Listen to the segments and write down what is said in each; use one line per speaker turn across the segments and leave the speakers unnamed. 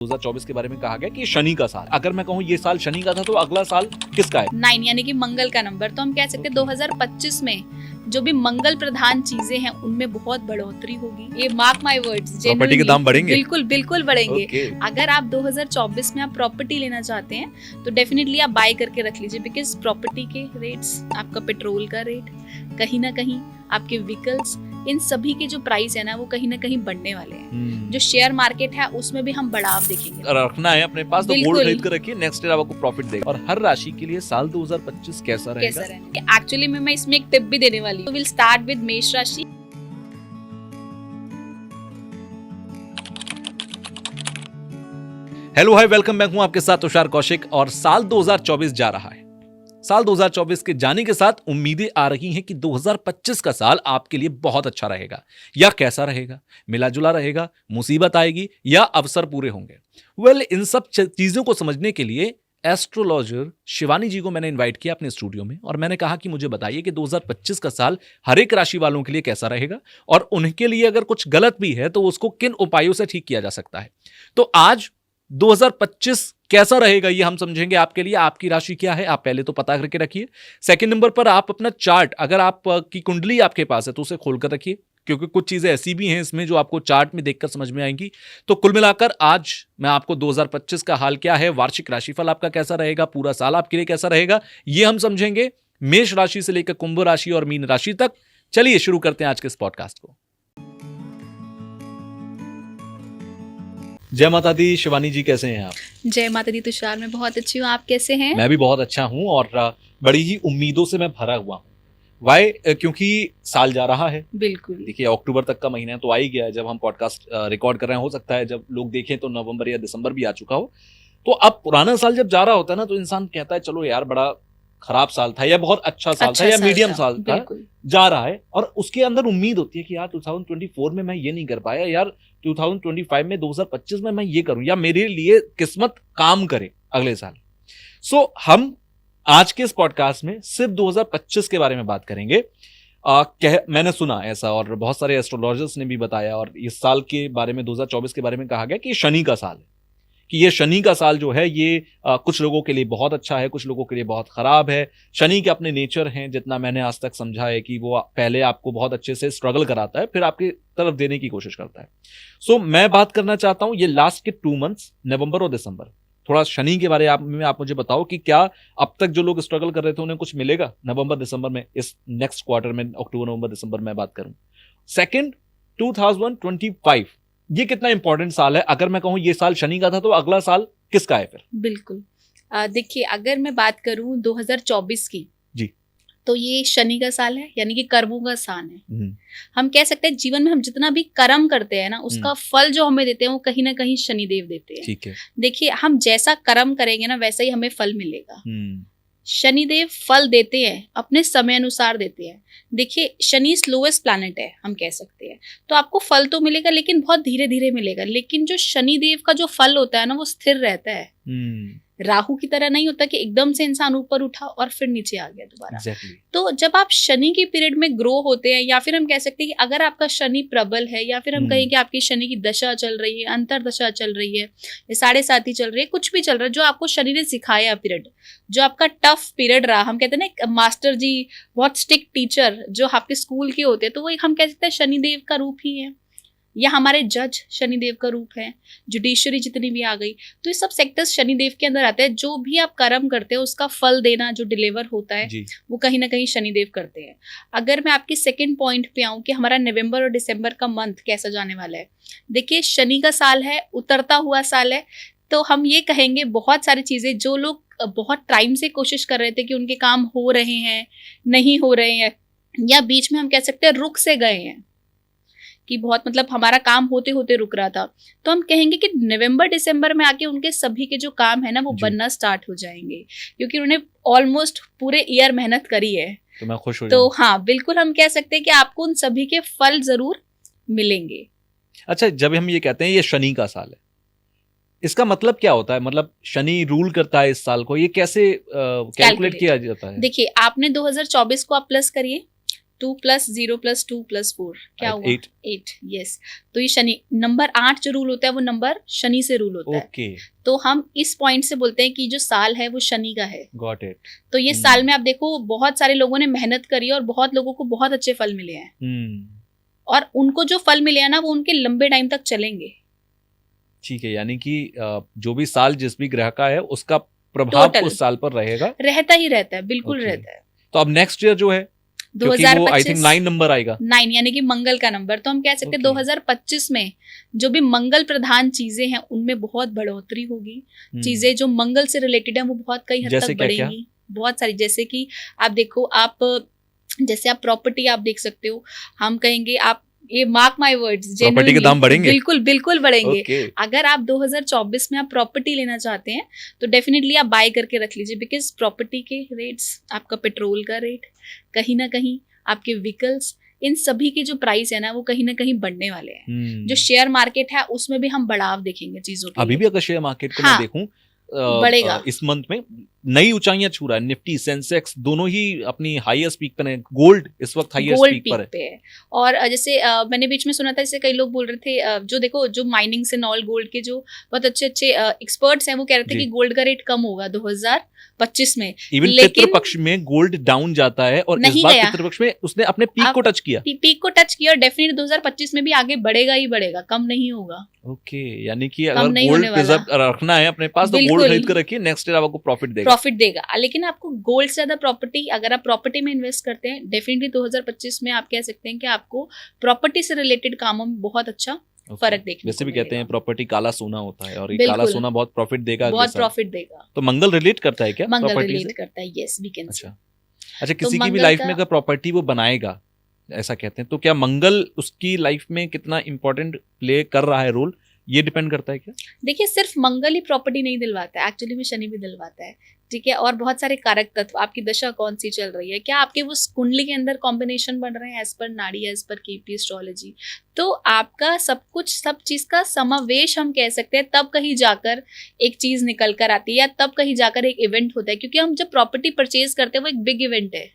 2024 के बारे में कहा गया कि शनि का साल, अगर मैं कहूँ ये साल शनि का था तो अगला साल किसका है?
9 यानी कि मंगल का नंबर। तो हम कह सकते हैं 2025 में जो भी मंगल प्रधान चीजें हैं उनमें बहुत बढ़ोतरी होगी। ये मार्क माय वर्ड्स,
प्रॉपर्टी के दाम बढ़ेंगे?
बिल्कुल बिल्कुल बढ़ेंगे।
Okay.
अगर आप 2024 में आप प्रॉपर्टी लेना चाहते हैं तो डेफिनेटली आप बाय करके रख लीजिए, बिकॉज प्रॉपर्टी के रेट्स, आपका पेट्रोल का रेट, कहीं ना कहीं आपके व्हीकल्स, इन सभी के जो प्राइस है ना वो कहीं ना कहीं बढ़ने वाले हैं। जो शेयर मार्केट है उसमें भी हम बढ़ाव देखेंगे।
रखना है अपने पास तो गोल्ड
बिल्कुल।
खरीद कर रखिए, नेक्स्ट ईयर आपको प्रॉफिट देगा। और हर राशि के लिए साल 2025 कैसा रहेगा?
एक्चुअली मैं इसमें एक टिप भी देने वाली हूँ। विल स्टार्ट विद मेष राशि।
Hello hi, welcome back. हूं आपके साथ तुषार कौशिक और साल 2024 जा रहा है। साल 2024 के जाने के साथ उम्मीदें आ रही हैं कि 2025 का साल आपके लिए बहुत अच्छा रहेगा। या कैसा रहेगा? मिला जुला रहेगा, मुसीबत आएगी या अवसर पूरे होंगे? वेल, इन सब चीजों को समझने के लिए एस्ट्रोलॉजर शिवानी जी को मैंने इनवाइट किया अपने स्टूडियो में और मैंने कहा कि मुझे बताइए कि 2025 का साल हर एक राशि वालों के लिए कैसा रहेगा और उनके लिए अगर कुछ गलत भी है तो उसको किन उपायों से ठीक किया जा सकता है। तो आज 2025 कैसा रहेगा ये हम समझेंगे आपके लिए। आपकी राशि क्या है आप पहले तो पता करके रखिए। सेकंड नंबर पर आप अपना चार्ट, अगर आप की कुंडली आपके पास है तो उसे खोलकर रखिए, क्योंकि कुछ चीजें ऐसी भी हैं इसमें जो आपको चार्ट में देखकर समझ में आएंगी। तो कुल मिलाकर आज मैं आपको 2025 का हाल क्या है, वार्षिक राशिफल आपका कैसा रहेगा, पूरा साल आपके लिए कैसा रहेगा, ये हम समझेंगे मेष राशि से लेकर कुंभ राशि और मीन राशि तक। चलिए शुरू करते हैं आज के इस पॉडकास्ट को। जय माता दी। शिवानी जी कैसे हैं आप?
जय माता दी तुषार, मैं बहुत अच्छी हूँ। आप कैसे हैं?
मैं भी बहुत अच्छा हूं और बड़ी ही उम्मीदों से मैं भरा हुआ हूं। वाई? क्योंकि साल जा रहा है।
बिल्कुल।
देखिए, अक्टूबर तक का महीना तो आ ही गया है जब हम पॉडकास्ट रिकॉर्ड कर रहे हैं। हो सकता है जब लोग देखें तो नवंबर या दिसंबर भी आ चुका हो। तो अब पुराना साल जब जा रहा होता है ना तो इंसान कहता है चलो यार, बड़ा खराब साल था या बहुत अच्छा साल था या मीडियम साल था, जा रहा है। और उसके अंदर उम्मीद होती है कि यार 2024 में मैं ये नहीं कर पाया, यार 2025 में 2025 में मैं ये करूं, या मेरे लिए किस्मत काम करे अगले साल। सो हम आज के इस पॉडकास्ट में सिर्फ 2025 के बारे में बात करेंगे। मैंने सुना ऐसा और बहुत सारे एस्ट्रोलॉजर्स ने भी बताया और इस साल के बारे में 2024 के बारे में कहा गया कि शनि का साल है, कि ये शनि का साल जो है ये कुछ लोगों के लिए बहुत अच्छा है, कुछ लोगों के लिए बहुत खराब है। शनि के अपने नेचर हैं, जितना मैंने आज तक समझा है कि वो पहले आपको बहुत अच्छे से स्ट्रगल कराता है, फिर आपकी तरफ देने की कोशिश करता है। सो मैं बात करना चाहता हूं ये लास्ट के 2 मंथ्स, नवंबर और दिसंबर। थोड़ा शनि के बारे में आप मुझे बताओ कि क्या अब तक जो लोग स्ट्रगल कर रहे थे उन्हें कुछ मिलेगा नवंबर दिसंबर में, इस नेक्स्ट क्वार्टर में, अक्टूबर नवंबर दिसंबर में बात करूं। सेकेंड, 2025 ये कितना इंपॉर्टेंट साल है? अगर मैं कहूं ये साल शनि का था तो अगला साल किसका है फिर?
बिल्कुल। देखिए, अगर मैं बात करूं 2024 की
जी,
तो ये शनि का साल है, यानी कि कर्मों का साल है। हम कह सकते हैं जीवन में हम जितना भी कर्म करते हैं ना उसका फल जो हमें देते हैं वो कहीं ना कहीं शनिदेव देते हैं।
ठीक है।
देखिए, हम जैसा कर्म करेंगे ना वैसा ही हमें फल मिलेगा। शनिदेव फल देते हैं, अपने समय अनुसार देते हैं। देखिए, शनि स्लोएस्ट प्लैनेट है हम कह सकते हैं, तो आपको फल तो मिलेगा लेकिन बहुत धीरे धीरे मिलेगा। लेकिन जो शनिदेव का जो फल होता है ना वो स्थिर रहता है। राहु की तरह नहीं होता कि एकदम से इंसान ऊपर उठा और फिर नीचे आ गया दोबारा।
Exactly.
तो जब आप शनि के पीरियड में ग्रो होते हैं, या फिर हम कह सकते हैं कि अगर आपका शनि प्रबल है, या फिर हम कहें कि आपकी शनि की दशा चल रही है, अंतरदशा चल रही है, या 7.5 चल रही है, कुछ भी चल रहा है, जो आपको शनि ने सिखाया पीरियड, जो आपका टफ पीरियड रहा, हम कहते हैं ना मास्टर जी बहुत स्ट्रिक्ट टीचर जो आपके स्कूल के होते हैं, तो वो हम कह सकते हैं शनिदेव का रूप ही है, या हमारे जज शनिदेव का रूप है, जुडिशरी जितनी भी आ गई, तो ये सब सेक्टर्स शनिदेव के अंदर आते हैं। जो भी आप कर्म करते हैं उसका फल देना जो डिलीवर होता है वो कहीं ना कहीं शनिदेव करते हैं। अगर मैं आपके सेकंड पॉइंट पे आऊं कि हमारा नवंबर और दिसंबर का मंथ कैसा जाने वाला है, देखिए शनि का साल है, उतरता हुआ साल है, तो हम ये कहेंगे बहुत सारी चीजें जो लोग बहुत टाइम से कोशिश कर रहे थे कि उनके काम हो रहे हैं, नहीं हो रहे हैं, या बीच में हम कह सकते हैं रुक से गए हैं कि बहुत मतलब हमारा काम होते होते रुक रहा था, तो हम कहेंगे कि नवंबर दिसंबर में आके उनके सभी के जो काम है ना वो बनना स्टार्ट हो जाएंगे, क्योंकि उन्होंने ऑलमोस्ट पूरे ईयर मेहनत करी है।
तो मैं खुश हो
तो हाँ, बिल्कुल हम कह सकते हैं कि आपको उन सभी के फल जरूर मिलेंगे।
अच्छा, जब हम ये कहते हैं ये शनि का साल है, इसका मतलब क्या होता है? मतलब शनि रूल करता है इस साल को, ये कैसे कैलकुलेट किया जाता है?
देखिए, आपने 2024 को आप प्लस करिए 2 + 0 + 2 + 4 क्या हुआ?
8।
8, यस। तो ये शनि नंबर 8 जो रूल होता है वो नंबर शनि से रूल होता है।
ओके,
तो हम इस पॉइंट से बोलते हैं कि जो साल है वो शनि का है।
Got it.
तो ये साल में आप देखो बहुत सारे लोगों ने मेहनत करी है और बहुत लोगों को बहुत अच्छे फल मिले हैं, और उनको जो फल मिले हैं ना वो उनके लंबे टाइम तक चलेंगे।
ठीक है, यानी कि जो भी साल जिस भी ग्रह का है उसका प्रभाव
टोटल
उस साल पर रहेगा।
रहता ही रहता है, बिल्कुल
Okay.
रहता है।
तो अब नेक्स्ट ईयर जो है, क्योंकि वो आई थिंक 9 नंबर आएगा।
9 यानी कि मंगल का नंबर, तो हम कह सकते हैं
Okay.
2025 में जो भी मंगल प्रधान चीजें हैं उनमें बहुत बढ़ोतरी होगी। चीजें जो मंगल से रिलेटेड है वो बहुत कई हद
जैसे
तक
क्या-क्या?
बढ़ेंगी। बहुत सारी, जैसे कि आप देखो, जैसे आप प्रॉपर्टी आप देख सकते हो, हम कहेंगे आप ये मार्क माय वर्ड्स,
प्रॉपर्टी के दाम बढ़ेंगे?
बिल्कुल बिल्कुल बढ़ेंगे।
ओके,
अगर आप 2024 में आप प्रॉपर्टी लेना चाहते हैं तो डेफिनेटली आप बाय करके रख लीजिए, बिकॉज प्रॉपर्टी के रेट्स, आपका पेट्रोल का रेट, कहीं ना कहीं आपके व्हीकल्स, इन सभी की जो प्राइस है ना वो कहीं ना कहीं बढ़ने वाले हैं। जो शेयर मार्केट है उसमें भी हम बढ़ाव देखेंगे चीजों के
अभी
लिए।
भी अगर शेयर मार्केट को
हाँ,
मैं देखूं,
बढ़ेगा।
इस मंथ में नई ऊंचाइयां छू रहा है। निफ्टी, सेंसेक्स दोनों ही अपनी हाईएस्ट पीक पर है। गोल्ड इस वक्त हाईएस्ट
गोल्ड
पीक पर है।
पे है। और जैसे मैंने बीच में सुना था, जैसे कई लोग बोल रहे थे, जो देखो जो माइनिंग से नॉल गोल्ड के जो बहुत अच्छे अच्छे एक्सपर्ट्स हैं वो कह रहे थे
जी।
कि गोल्ड का रेट कम होगा 2025 में।
इवन
लेकिन
पितृपक्ष में गोल्ड डाउन जाता है और इस
नहीं
बार
गया।
पितृपक्ष में उसने अपने पीक
अब
को टच किया।
पीक को टच किया, और डेफिनेटली 2025 में भी आगे बढ़ेगा ही बढ़ेगा, कम नहीं होगा।
ओके, यानी कि
कम
अगर
नहीं
गोल्ड
होने वाला।
प्रिजर्व रखना है अपने पास तो गोल्ड
बिल्कुल।
खरीद कर रखिए, नेक्स्ट ईयर आपको प्रॉफिट देगा।
प्रॉफिट देगा, लेकिन आपको गोल्ड से ज्यादा प्रॉपर्टी, अगर आप प्रॉपर्टी में इन्वेस्ट करते हैं, डेफिनेटली 2025 में आप कह सकते हैं कि आपको प्रॉपर्टी से रिलेटेड कामों में बहुत अच्छा फर्क देखने
वैसे
को
भी कहते हैं
मिलेगा।
प्रॉपर्टी काला सोना होता है, और ये
बिल्कुल।
काला सोना बहुत प्रॉफिट देगा अगले
बहुत
साल।
प्रॉफिट देगा।
तो मंगल रिलेट करता है क्या
मंगल
प्रॉपर्टी
रिलेट
से?
करता है, यस, वी कैन से।
अच्छा, किसी की भी
मंगल
लाइफ
का-
में अगर प्रॉपर्टी वो बनाएगा, ऐसा कहते हैं, तो क्या मंगल उसकी लाइफ में कितना इंपॉर्टेंट प्ले कर रहा है रोल, ये डिपेंड करता है क्या?
देखिए, सिर्फ मंगल ही प्रॉपर्टी नहीं दिलवाता है, एक्चुअली में शनि भी दिलवाता है, ठीक है। और बहुत सारे कारक तत्व, आपकी दशा कौन सी चल रही है, क्या आपके वो कुंडली के अंदर कॉम्बिनेशन बन रहे हैं एज पर नाड़ी, एज पर केपी एस्ट्रोलॉजी। तो आपका सब कुछ, सब चीज का समावेश हम कह सकते हैं, तब कहीं जाकर एक चीज निकल कर आती है, या तब कहीं जाकर एक इवेंट होता है। क्योंकि हम जब प्रॉपर्टी परचेज करते हैं वो एक बिग इवेंट है,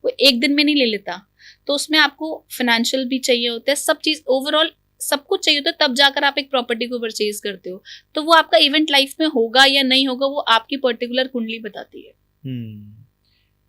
वो एक दिन में नहीं ले लेता। तो उसमें आपको फाइनेंशियल भी चाहिए होता है, सब चीज ओवरऑल सब कुछ चाहिए होता है, तब जाकर आप एक प्रॉपर्टी को परचेज करते हो। तो वो आपका इवेंट लाइफ में होगा या नहीं होगा, वो आपकी पर्टिकुलर कुंडली बताती है।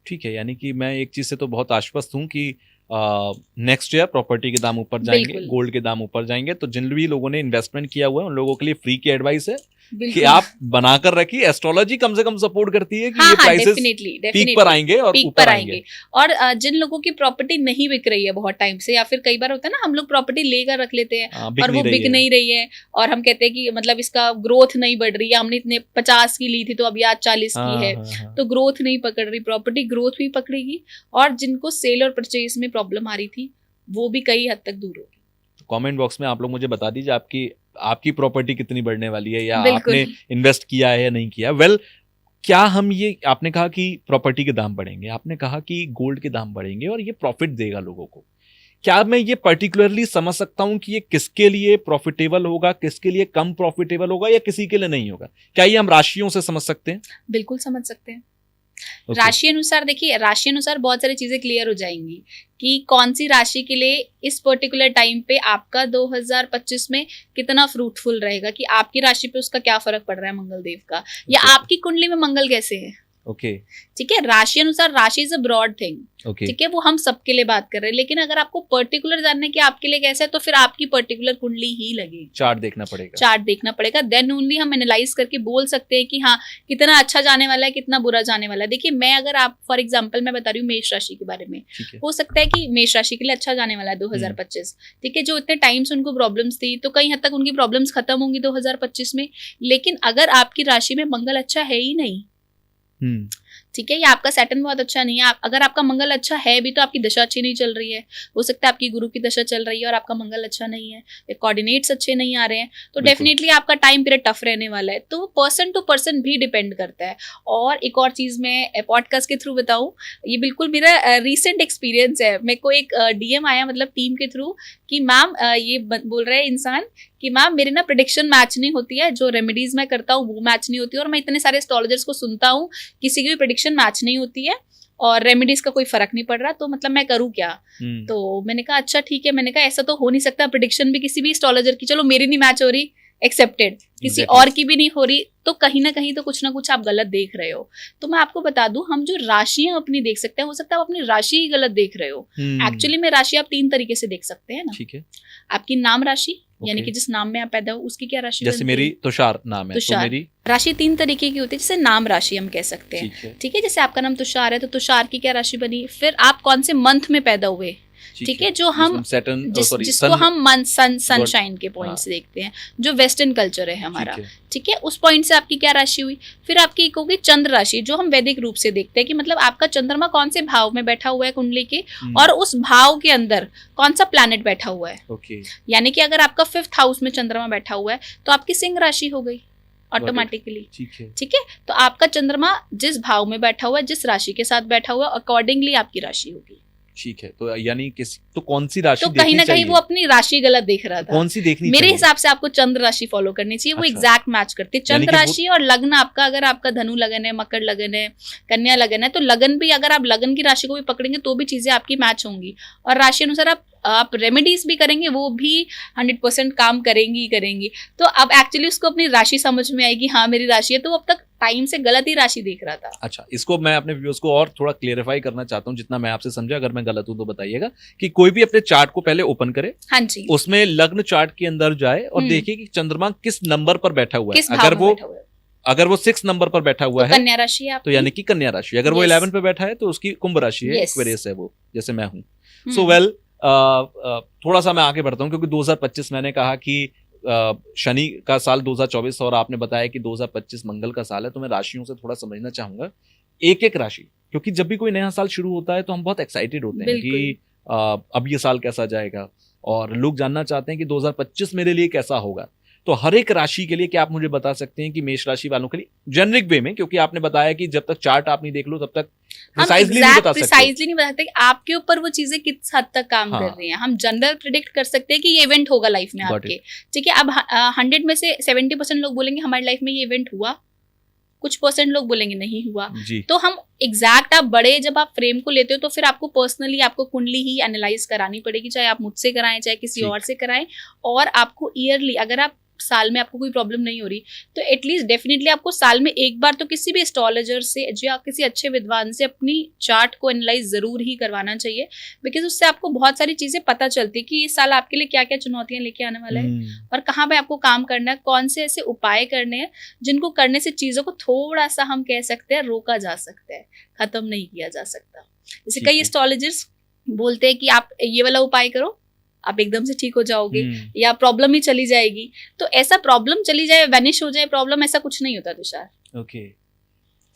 ठीक है, यानी कि मैं एक चीज से तो बहुत आश्वस्त हूँ कि नेक्स्ट ईयर प्रॉपर्टी के दाम ऊपर जाएंगे,
बिल्कुल।
गोल्ड के दाम ऊपर जाएंगे। तो जिन भी लोगों ने इन्वेस्टमेंट किया हुआ है उन लोगों के लिए फ्री की एडवाइस है कि
बिल्कुल।
आप बनाकर रखिए। एस्ट्रोलॉजी कम से कम सपोर्ट करती है कि
हाँ,
ये
हाँ,
प्राइसेस
डेफिनेटली
पीक पर आएंगे और
पीक
ऊपर
पर
आएंगे।
आएंगे। और जिन लोगों की प्रॉपर्टी नहीं बिक रही है बहुत टाइम से, या फिर कई बार होता है ना, हम लोग प्रॉपर्टी लेकर रख लेते हैं और वो बिक नहीं रही है, और हम कहते हैं कि मतलब इसका ग्रोथ नहीं बढ़ रही है, हमने इतने 50 की ली थी तो अब आज 40 की है, तो ग्रोथ नहीं पकड़ रही, प्रॉपर्टी ग्रोथ भी पकड़ेगी, और जिनको सेल और परचेज में प्रॉब्लम आ रही थी वो भी कई हद तक दूर होगी।
कमेंट बॉक्स में आप लोग मुझे बता दीजिए आपकी प्रॉपर्टी कितनी बढ़ने वाली है, या
बिल्कुल।
आपने इन्वेस्ट किया है या नहीं किया। वेल, क्या हम ये, आपने कहा कि प्रॉपर्टी के दाम बढ़ेंगे, आपने कहा कि गोल्ड के दाम बढ़ेंगे और ये प्रॉफिट देगा लोगों को, क्या मैं ये पर्टिकुलरली समझ सकता हूं कि ये किसके लिए प्रॉफिटेबल होगा, किसके लिए कम प्रॉफिटेबल होगा, या किसी के लिए नहीं होगा? क्या ये हम राशियों से समझ सकते हैं?
बिल्कुल समझ सकते हैं।
Okay.
राशि अनुसार देखिए, राशि अनुसार बहुत सारी चीजें क्लियर हो जाएंगी कि कौन सी राशि के लिए इस पर्टिकुलर टाइम पे आपका 2025 में कितना फ्रूटफुल रहेगा, कि आपकी राशि पे उसका क्या फर्क पड़ रहा है मंगल देव का, या
Okay.
आपकी कुंडली में मंगल कैसे है।
ओके,
ठीक है, राशि अनुसार, rashi is a broad thing,
okay,
ठीक है, वो हम सबके लिए बात कर रहे हैं, लेकिन अगर आपको पर्टिकुलर जानना है कि आपके लिए कैसा है, तो फिर आपकी पर्टिकुलर कुंडली ही लगेगी,
चार्ट देखना पड़ेगा।
चार्ट देखना पड़ेगा, देन ओनली हम एनालाइज करके बोल सकते हैं कि हाँ कितना अच्छा जाने वाला है, कितना बुरा जाने वाला है। देखिए, मैं अगर आप फॉर एग्जांपल मैं बता रही हूँ मेष राशि के बारे में,
ठीक है।
हो सकता है कि मेष राशि के लिए अच्छा जाने वाला है 2025, ठीक है। जो इतने टाइम से उनको प्रॉब्लम्स थी, तो कई हद तक उनकी प्रॉब्लम्स खत्म होंगी 2025 में। लेकिन अगर आपकी राशि में मंगल अच्छा है ही नहीं, ठीक है, या आपका सैटर्न बहुत अच्छा नहीं है, अगर आपका मंगल अच्छा है भी तो आपकी दशा अच्छी नहीं चल रही है, हो सकता है आपकी गुरु की दशा चल रही है और आपका मंगल अच्छा नहीं है, कोऑर्डिनेट्स अच्छे नहीं आ रहे हैं, तो डेफिनेटली आपका टाइम पीरियड टफ रहने वाला है। तो पर्सन टू पर्सन भी डिपेंड करता है। और एक और चीज मैं पॉडकास्ट के थ्रू बताऊं, ये बिल्कुल मेरा रीसेंट एक्सपीरियंस है। मेरे को एक DM आया, मतलब टीम के थ्रू, कि मैम ये बोल रहा है इंसान कि मैम मेरी ना प्रेडिक्शन मैच नहीं होती है, जो रेमेडीज मैं करता हूँ वो मैच नहीं होती है, और मैं इतने सारे एस्ट्रोलॉजर्स को सुनता हूँ, किसी की भी प्रेडिक्शन मैच नहीं होती है, और रेमेडीज का कोई फर्क नहीं पड़ रहा, तो मतलब मैं करूँ क्या? तो मैंने कहा अच्छा ठीक है, मैंने कहा ऐसा तो हो नहीं सकता, प्रेडिक्शन भी किसी भी एस्ट्रोलॉजर की, चलो मेरी नहीं मैच हो रही, एक्सेप्टेड, किसी और की भी नहीं हो रही, तो कहीं ना कहीं तो कुछ ना कुछ आप गलत देख रहे हो। तो मैं आपको बता दूं, हम जो राशियां अपनी देख सकते हैं, हो सकता है आप अपनी राशि ही गलत देख रहे हो। एक्चुअली में राशि आप 3 तरीके से देख सकते हैं ना।
ठीक है।
आपकी नाम राशि, यानी कि जिस नाम में आप पैदा हो उसकी क्या राशि,
जैसे मेरी तुषार नाम है, तो मेरी
राशि 3 तरीके की होती है, जैसे नाम राशि हम कह सकते हैं। ठीक है, जैसे आपका नाम तुषार है तो तुषार की क्या राशि बनी, फिर आप कौन से मंथ में पैदा हुए, ठीक है, जो हम जिसको हम सनशाइन के पॉइंट से देखते हैं, जो वेस्टर्न कल्चर है हमारा, ठीक है, उस पॉइंट से आपकी क्या राशि हुई। फिर आपकी एक होगी चंद्र राशि, जो हम वैदिक रूप से देखते हैं कि मतलब आपका चंद्रमा कौन से भाव में बैठा हुआ है कुंडली के, और उस भाव के अंदर कौन सा प्लैनेट बैठा हुआ है। यानी कि अगर आपका 5th हाउस में चंद्रमा बैठा हुआ है तो आपकी सिंह राशि हो गई ऑटोमेटिकली। ठीक है, तो आपका चंद्रमा जिस भाव में बैठा हुआ है, जिस राशि के साथ बैठा हुआ है, अकॉर्डिंगली आपकी राशि होगी।
ठीक है, तो यानी तो कौन सी राशि,
तो कहीं ना कहीं वो अपनी राशि गलत देख रहा था।
कौन सी देखनी
मेरे हिसाब से आपको चंद्र राशि फॉलो करनी चाहिए, वो एग्जैक्ट मैच करती है। चंद्र राशि और लग्न आपका, अगर आपका धनु लगन है, मकर लगन है, कन्या लगन है, तो लगन भी, अगर आप लगन की राशि को भी पकड़ेंगे तो भी चीजें आपकी मैच होंगी, और राशि अनुसार आप रेमेडीज भी करेंगे, वो भी 100% काम करेंगी। तो अब एक्चुअली उसको अपनी राशि समझ में आएगी, हाँ मेरी राशि है, तो अब तक टाइम से गलत ही राशि देख रहा था।
अच्छा, इसको मैं अपने व्यूअर्स को और थोड़ा क्लियरिफाई करना चाहता हूँ, जितना मैं आपसे समझा, अगर मैं गलत हूं तो बताइएगा, कि कोई भी अपने चार्ट को पहले ओपन करे,
हाँ जी,
उसमें लग्न चार्ट के अंदर जाए और देखिए कि चंद्रमा किस नंबर पर बैठा हुआ है। अगर वो 6 नंबर पर बैठा हुआ है,
कन्या राशि है,
तो यानी कि कन्या राशि। अगर वो 11 पे बैठा है तो उसकी कुंभ राशि है, एक्वेरियस है वो, जैसे मैं हूँ। सो वेल, थोड़ा सा मैं आगे बढ़ता हूँ, क्योंकि 2025 मैंने कहा कि शनि का साल 2024, और आपने बताया कि 2025 मंगल का साल है, तो मैं राशियों से थोड़ा समझना चाहूंगा एक एक राशि, क्योंकि जब भी कोई नया साल शुरू होता है तो हम बहुत एक्साइटेड होते हैं कि अब ये साल कैसा जाएगा, और लोग जानना चाहते हैं कि 2025 मेरे लिए कैसा होगा। तो हर एक राशि के लिए क्या आप मुझे बता सकते हैं कि मेष राशि वालों के लिए जेनरिक वे में, क्योंकि आपने बताया कि जब तक चार्ट आप नहीं देख लो तब तक प्रिसाइजली नहीं बता सकते,
आपके ऊपर वो चीजें किस हद तक काम कर रही हैं। हम जनरल प्रेडिक्ट कर सकते हैं कि ये इवेंट होगा लाइफ में आपके, ठीक है। अब 100 में से 70% लोग बोलेंगे हमारी लाइफ में ये इवेंट हुआ, कुछ % लोग बोलेंगे नहीं हुआ। तो हम एग्जैक्ट, आप बड़े जब आप फ्रेम को लेते हो तो फिर आपको पर्सनली आपको कुंडली ही एनालाइज करानी पड़ेगी, चाहे आप मुझसे कराएं चाहे किसी और से कराएं, और आपको ईयरली, अगर आप साल में आपको कोई प्रॉब्लम नहीं हो रही तो एटलीस्ट डेफिनेटली आपको साल में एक बार तो किसी भी एस्ट्रोलॉजर से या किसी अच्छे विद्वान से अपनी चार्ट को एनालाइज जरूर ही करवाना चाहिए, बिकॉज उससे आपको बहुत सारी चीजें पता चलती है कि इस साल आपके लिए क्या क्या चुनौतियां लेके आने वाला है, और कहाँ पे आपको काम करना है, कौन से ऐसे उपाय करने हैं जिनको करने से चीजों को थोड़ा सा हम कह सकते हैं रोका जा सकता है, खत्म नहीं किया जा सकता। जैसे कई एस्ट्रोलॉजर्स बोलते हैं कि आप ये वाला उपाय करो, आप एकदम से ठीक हो जाओगे, या प्रॉब्लम ही चली जाएगी। तो ऐसा प्रॉब्लम चली जाए, वैनिश हो जाए प्रॉब्लम, ऐसा कुछ नहीं होता तुषार।
ओके,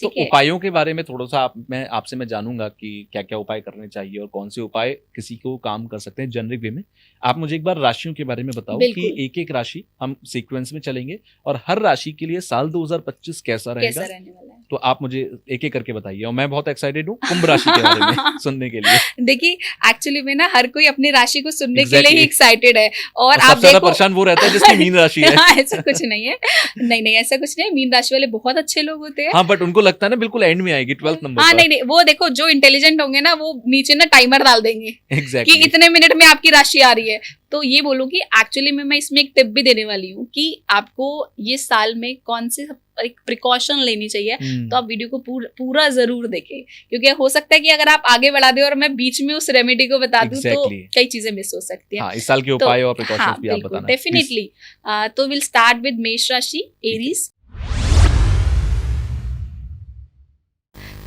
तो उपायों के बारे में थोड़ा सा मैं आपसे जानूंगा कि क्या क्या उपाय करने चाहिए और कौन से उपाय किसी को काम कर सकते हैं जेनरिक वे में। आप मुझे एक बार राशियों के बारे में बताओ कि एक एक राशि हम सीक्वेंस में चलेंगे और हर राशि के लिए साल 2025 कैसा रहेगा, रहने वाला है। तो आप मुझे एक एक करके बताइए, और मैं बहुत एक्साइटेड हूँ कुंभ राशि के बारे में सुनने के लिए।
देखिए एक्चुअली में ना हर कोई अपनी राशि को सुनने के लिए ही एक्साइटेड है, और आप
सबसे परेशान वो रहता है जिसकी मीन राशि है।
ऐसा कुछ नहीं है, नहीं ऐसा कुछ नहीं है, मीन राशि वाले बहुत अच्छे लोग होते हैं।
हाँ, बट उनको लगता है ना बिल्कुल एंड में आएगी 12th नंबर।
हाँ नहीं, वो देखो जो इंटेलिजेंट होंगे ना वो नीचे ना टाइमर डाल देंगे कि इतने मिनट में आपकी राशि आ रही है। तो ये बोलूं कि एक्चुअली में मैं इसमें एक टिप भी देने वाली हूँ कि आपको ये साल में कौन से एक प्रिकॉशन लेनी चाहिए। तो आप वीडियो को पूरा जरूर देखें, क्योंकि हो सकता है कि अगर आप आगे बढ़ा दे और मैं बीच में उस रेमेडी को बता दूं तो कई चीजें मिस हो सकती हैं।
हाँ, इस साल के उपाय और प्रिकॉशंस भी आप बताना
डेफिनेटली। तो विल स्टार्ट विद मेष राशि, एरीज।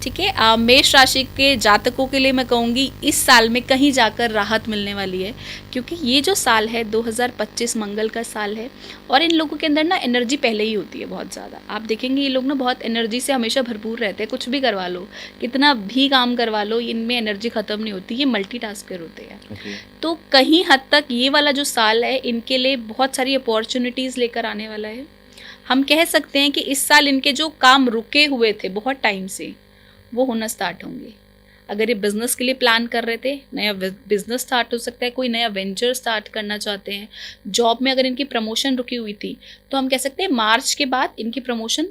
ठीक है, मेष राशि के जातकों के लिए मैं कहूँगी इस साल में कहीं जाकर राहत मिलने वाली है, क्योंकि ये जो साल है 2025 मंगल का साल है, और इन लोगों के अंदर ना एनर्जी पहले ही होती है बहुत ज़्यादा। आप देखेंगे ये लोग ना बहुत एनर्जी से हमेशा भरपूर रहते हैं, कुछ भी करवा लो, कितना भी काम करवा लो, इनमें एनर्जी ख़त्म नहीं होती, ये मल्टीटास्कर होते हैं। तो कहीं हद तक ये वाला जो साल है इनके लिए बहुत सारी अपॉर्चुनिटीज़ लेकर आने वाला है। हम कह सकते हैं कि इस साल इनके जो काम रुके हुए थे बहुत टाइम से वो होना स्टार्ट होंगे। अगर ये बिजनेस के लिए प्लान कर रहे थे, नया बिजनेस स्टार्ट हो सकता है, कोई नया वेंचर स्टार्ट करना चाहते हैं, जॉब में अगर इनकी प्रमोशन रुकी हुई थी तो हम कह सकते हैं मार्च के बाद इनकी प्रमोशन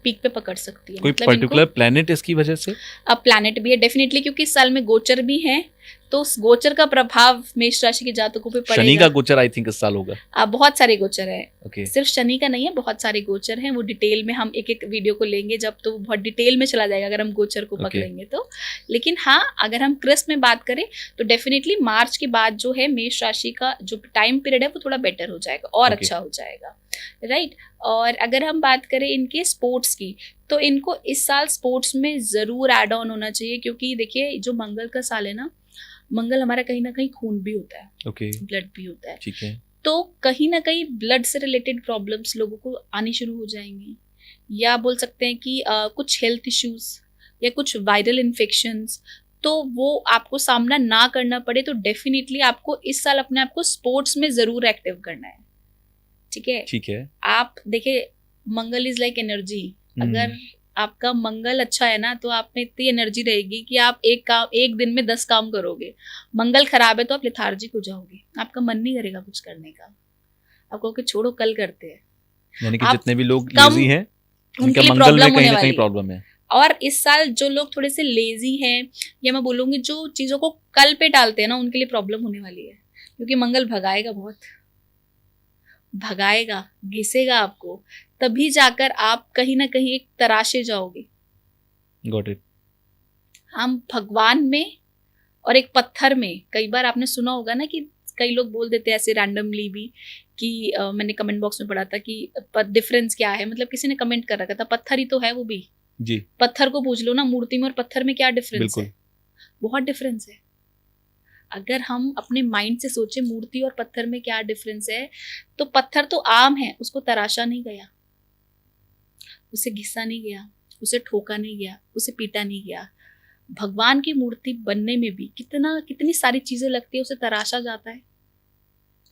पीक पे पकड़ सकती है।
कोई
मतलब
पर्टिकुलर प्लेनेट इसकी वजह से?
अब प्लैनेट भी है डेफिनेटली, क्योंकि इस साल में गोचर भी है, तो उस गोचर का प्रभाव मेष राशि के जातकों पे पड़ेगा।
शनि का गोचर आई थिंक इस साल होगा।
बहुत सारे गोचर है,
ओके
सिर्फ शनि का नहीं है, बहुत सारे गोचर हैं। वो डिटेल में हम एक एक वीडियो को लेंगे जब, तो वो बहुत डिटेल में चला जाएगा अगर हम गोचर को पकड़ेंगे तो। लेकिन हाँ, अगर हम क्रिस्प में बात करें तो डेफिनेटली मार्च के बाद जो है मेष राशि का जो टाइम पीरियड है वो थोड़ा बेटर हो जाएगा और अच्छा हो जाएगा, राइट। और अगर हम बात करें इनके स्पोर्ट्स की, तो इनको इस साल स्पोर्ट्स में जरूर ऐड ऑन होना चाहिए, क्योंकि देखिए जो मंगल का साल है ना, मंगल हमारा कहीं ना कहीं खून भी होता है,
ओके
ब्लड भी होता है,
ठीक है।
तो कहीं ना कहीं ब्लड से रिलेटेड प्रॉब्लम्स लोगों को आनी शुरू हो जाएंगी, या बोल सकते हैं कि कुछ हेल्थ इश्यूज या कुछ वायरल इन्फेक्शंस, तो वो आपको सामना ना करना पड़े, तो डेफिनेटली आपको इस साल अपने आप को स्पोर्ट्स में जरूर एक्टिव करना है, ठीक है।
ठीक है।
आप देखिए, मंगल इज लाइक एनर्जी। अगर आपका मंगल अच्छा है ना, तो आप में इतनी एनर्जी रहेगी कि आप एक दिन में 10 काम करोगे। मंगल खराब है तो आप लेथार्जिक हो जाओगे, आपका मन नहीं करेगा कुछ करने का, आप कहोगे छोड़ो कल करते हैं।
यानी कि
आप
जितने भी लोग
कम-
लेजी हैं
उनके
उनका
लिए
मंगल
प्रॉब्लम
में कहीं
होने
ना कहीं
वाली
प्रॉब्लम है।
और इस साल जो लोग थोड़े से लेजी हैं, या मैं बोलूंगी जो चीजों को कल पे डालते हैं ना, उनके लिए प्रॉब्लम होने वाली है, क्योंकि मंगल भगाएगा, बहुत भगाएगा, घिसेगा आपको, तभी जाकर आप कहीं ना कहीं एक तराशे जाओगे।
Got it.
हम भगवान में और एक पत्थर में, कई बार आपने सुना होगा ना कि कई लोग बोल देते हैं ऐसे रैंडमली भी कि मैंने कमेंट बॉक्स में पढ़ा था कि डिफरेंस क्या है, मतलब किसी ने कमेंट कर रखा था, पत्थर ही तो है वो भी
जी,
पत्थर को पूछ लो ना, मूर्ति में और पत्थर में क्या डिफरेंस
बिल्कुल
है, बहुत डिफरेंस है। अगर हम अपने माइंड से सोचे मूर्ति और पत्थर में क्या डिफरेंस है, तो पत्थर तो आम है, उसको तराशा नहीं गया, उसे घिसा नहीं गया, उसे ठोका नहीं गया, उसे पीटा नहीं गया। भगवान की मूर्ति बनने में भी कितनी सारी चीजें लगती है, उसे तराशा जाता है,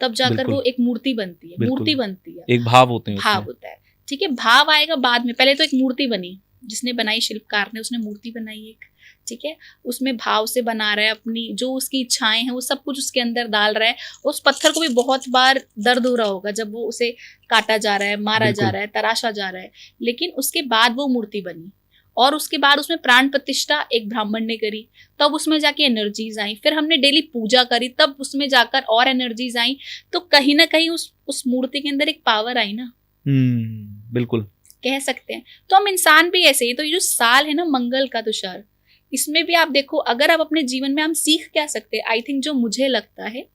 तब जाकर
बिल्कुल।
वो एक मूर्ति बनती है,
बिल्कुल।
मूर्ति बनती है,
एक भाव होते हैं
भाव
उसमें।
होता है, ठीक है। भाव आएगा बाद में, पहले तो एक मूर्ति बनी, जिसने बनाई शिल्पकार ने, उसने मूर्ति बनाई एक, ठीक है, उसमें भाव से बना रहा है, अपनी जो उसकी इच्छाएं हैं वो सब कुछ उसके अंदर डाल रहा है। उस पत्थर को भी बहुत बार दर्द हो रहा होगा जब वो उसे काटा जा रहा है, मारा जा रहा है, तराशा जा रहा है, लेकिन उसके बाद वो मूर्ति बनी, और उसके बाद उसमें प्राण प्रतिष्ठा एक ब्राह्मण ने करी, तब उसमें जाके एनर्जीज आई, फिर हमने डेली पूजा करी, तब उसमें जाकर और एनर्जीज आई, तो कहीं ना कहीं उस मूर्ति के अंदर एक पावर आई ना,
बिल्कुल
कह सकते हैं। तो हम इंसान भी ऐसे ही, तो ये जो साल है ना मंगल का, तुषार, इसमें भी आप देखो, अगर आप अपने जीवन में हम सीख क्या सकते हैं, आई थिंक जो मुझे लगता है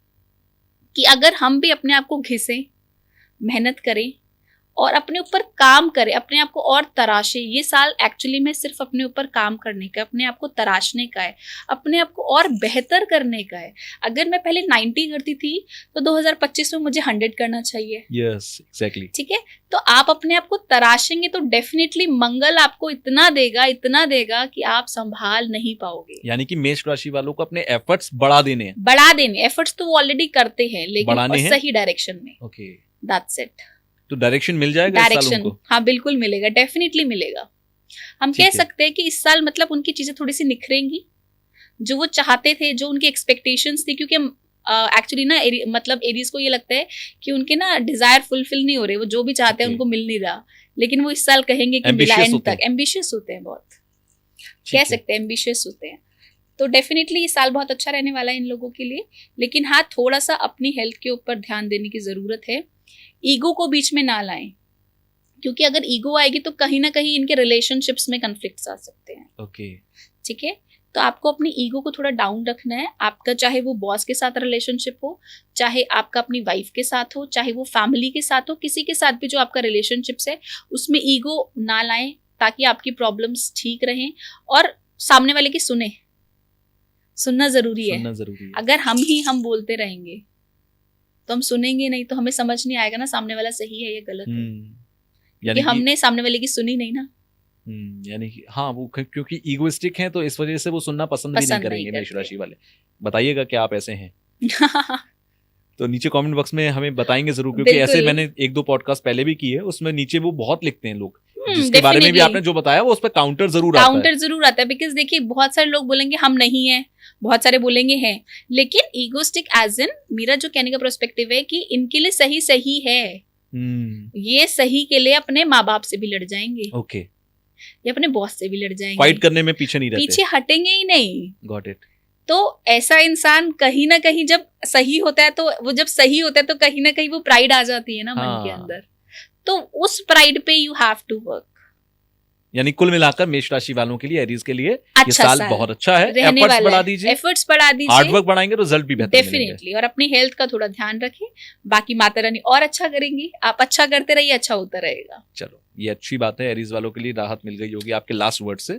कि अगर हम भी अपने आप को घिसें, मेहनत करें और अपने ऊपर काम करें, अपने आप को और तराशे, ये साल एक्चुअली में सिर्फ अपने ऊपर काम करने का, अपने आप को तराशने का है, अपने आप को और बेहतर करने का है। अगर मैं पहले 90 करती थी तो 2025 में मुझे 100 करना चाहिए।
Yes exactly.
ठीक है, तो आप अपने आप को तराशेंगे तो डेफिनेटली मंगल आपको इतना देगा कि आप संभाल नहीं पाओगे।
यानी कि मेष राशि वालों को अपने एफर्ट्स बढ़ा देने हैं।
बढ़ा देने, एफर्ट्स तो वो ऑलरेडी करते हैं, लेकिन
बढ़ाने हैं?
सही डायरेक्शन में।
Okay,
that's it.
तो डायरेक्शन मिल जाएगा इस साल
डायरेक्शन,
उनको?
हाँ बिल्कुल मिलेगा, डेफिनेटली मिलेगा। हम
ठीक
कह
है।
सकते हैं कि इस साल मतलब उनकी चीजें थोड़ी सी निखरेंगी, जो वो चाहते थे, जो उनकी एक्सपेक्टेशंस थी, क्योंकि एक्चुअली ना मतलब एरीज को ये लगता है कि उनके ना डिजायर फुलफिल नहीं हो रहे, वो जो भी चाहते हैं
Okay.
उनको मिल नहीं रहा, लेकिन वो इस साल कहेंगे कि
Ambitious
मिला एंड
होते
तक।
हैं।
एम्बिशियस होते हैं बहुत,
ठीक
कह
है।
सकते हैं एम्बिशियस होते हैं। तो डेफिनेटली ये साल बहुत अच्छा रहने वाला है इन लोगों के लिए, लेकिन हाँ थोड़ा सा अपनी हेल्थ के ऊपर ध्यान देने की जरूरत है। ईगो को बीच में ना लाएं, क्योंकि अगर ईगो आएगी तो कहीं ना कहीं इनके रिलेशनशिप्स में कन्फ्लिक्ट्स आ सकते हैं।
ओके,
ठीक है, तो आपको अपनी ईगो को थोड़ा डाउन रखना है। आपका चाहे वो बॉस के साथ रिलेशनशिप हो, चाहे आपका अपनी वाइफ के साथ हो, चाहे वो फैमिली के साथ हो, किसी के साथ भी जो आपका रिलेशनशिप्स है उसमें ईगो ना लाएं, ताकि आपकी प्रॉब्लम्स ठीक रहें और सामने वाले की सुनना जरूरी है।
सुनना जरूरी है।
अगर हम बोलते रहेंगे तो हम सुनेंगे नहीं, तो हमें समझ नहीं आएगा ना सामने वाला सही है या गलत है, क्योंकि
यानी कि
हमने सामने वाले की सुनी नहीं ना।
यानी कि हाँ वो क्योंकि ईगोइस्टिक हैं तो इस वजह से वो सुनना पसंद भी नहीं
पसंद नहीं
करेंगे मेष
करते।
राशि वाले। बताइएगा कि आप ऐसे हैं तो नीचे कमेंट बॉक्स में हमें बताएंगे जरूर, क्योंकि
बिल्कुल।
ऐसे मैंने 1-2 पॉडकास्ट पहले भी किए, उसमें नीचे वो बहुत लिखते हैं लोग, जिसके बारे में भी
definitely।
आपने जो बताया वो उस पर काउंटर जरूर आता है।
काउंटर जरूर आता है, बिकॉज देखिए बहुत सारे लोग बोलेंगे हम नहीं है, बहुत सारे बोलेंगे हैं, लेकिन ईगोस्टिक एज इन, मेरा जो कहने का पर्सपेक्टिव है कि इनके लिए सही है, ये सही के लिए अपने माँ बाप से भी लड़ जाएंगे,
ओके,
ये अपने बॉस से भी लड़ जाएंगे,
फाइट करने में पीछे नहीं रहते,
पीछे हटेंगे ही नहीं।
Got it.
तो ऐसा इंसान कहीं ना कहीं जब सही होता है, तो वो जब सही होता है तो कहीं ना कहीं वो प्राइड आ जाती है ना मन के
हाँ।
अंदर, तो उस प्राइड पे यू हैव टू वर्क।
यानी कुल मिलाकर मेष राशि वालों के लिए, एरीज के लिए ये
अच्छा
साल
साल
बहुत अच्छा है।
रहने
एफर्ट्स
वाला
बढ़ा
है,
दीजिए,
एफर्ट्स बढ़ा
हार्ड
दीजिए
वर्क बढ़ाएंगे, रिजल्ट भी बेहतर मिलेंगे।
डेफिनेटली, और अपनी हेल्थ का थोड़ा ध्यान रखें। बाकी माता रानी और अच्छा करेंगी, आप अच्छा करते रहिए, अच्छा होता रहेगा।
चलो ये अच्छी बात है, एरीज वालों के लिए राहत मिल गई होगी आपके लास्ट वर्ड से।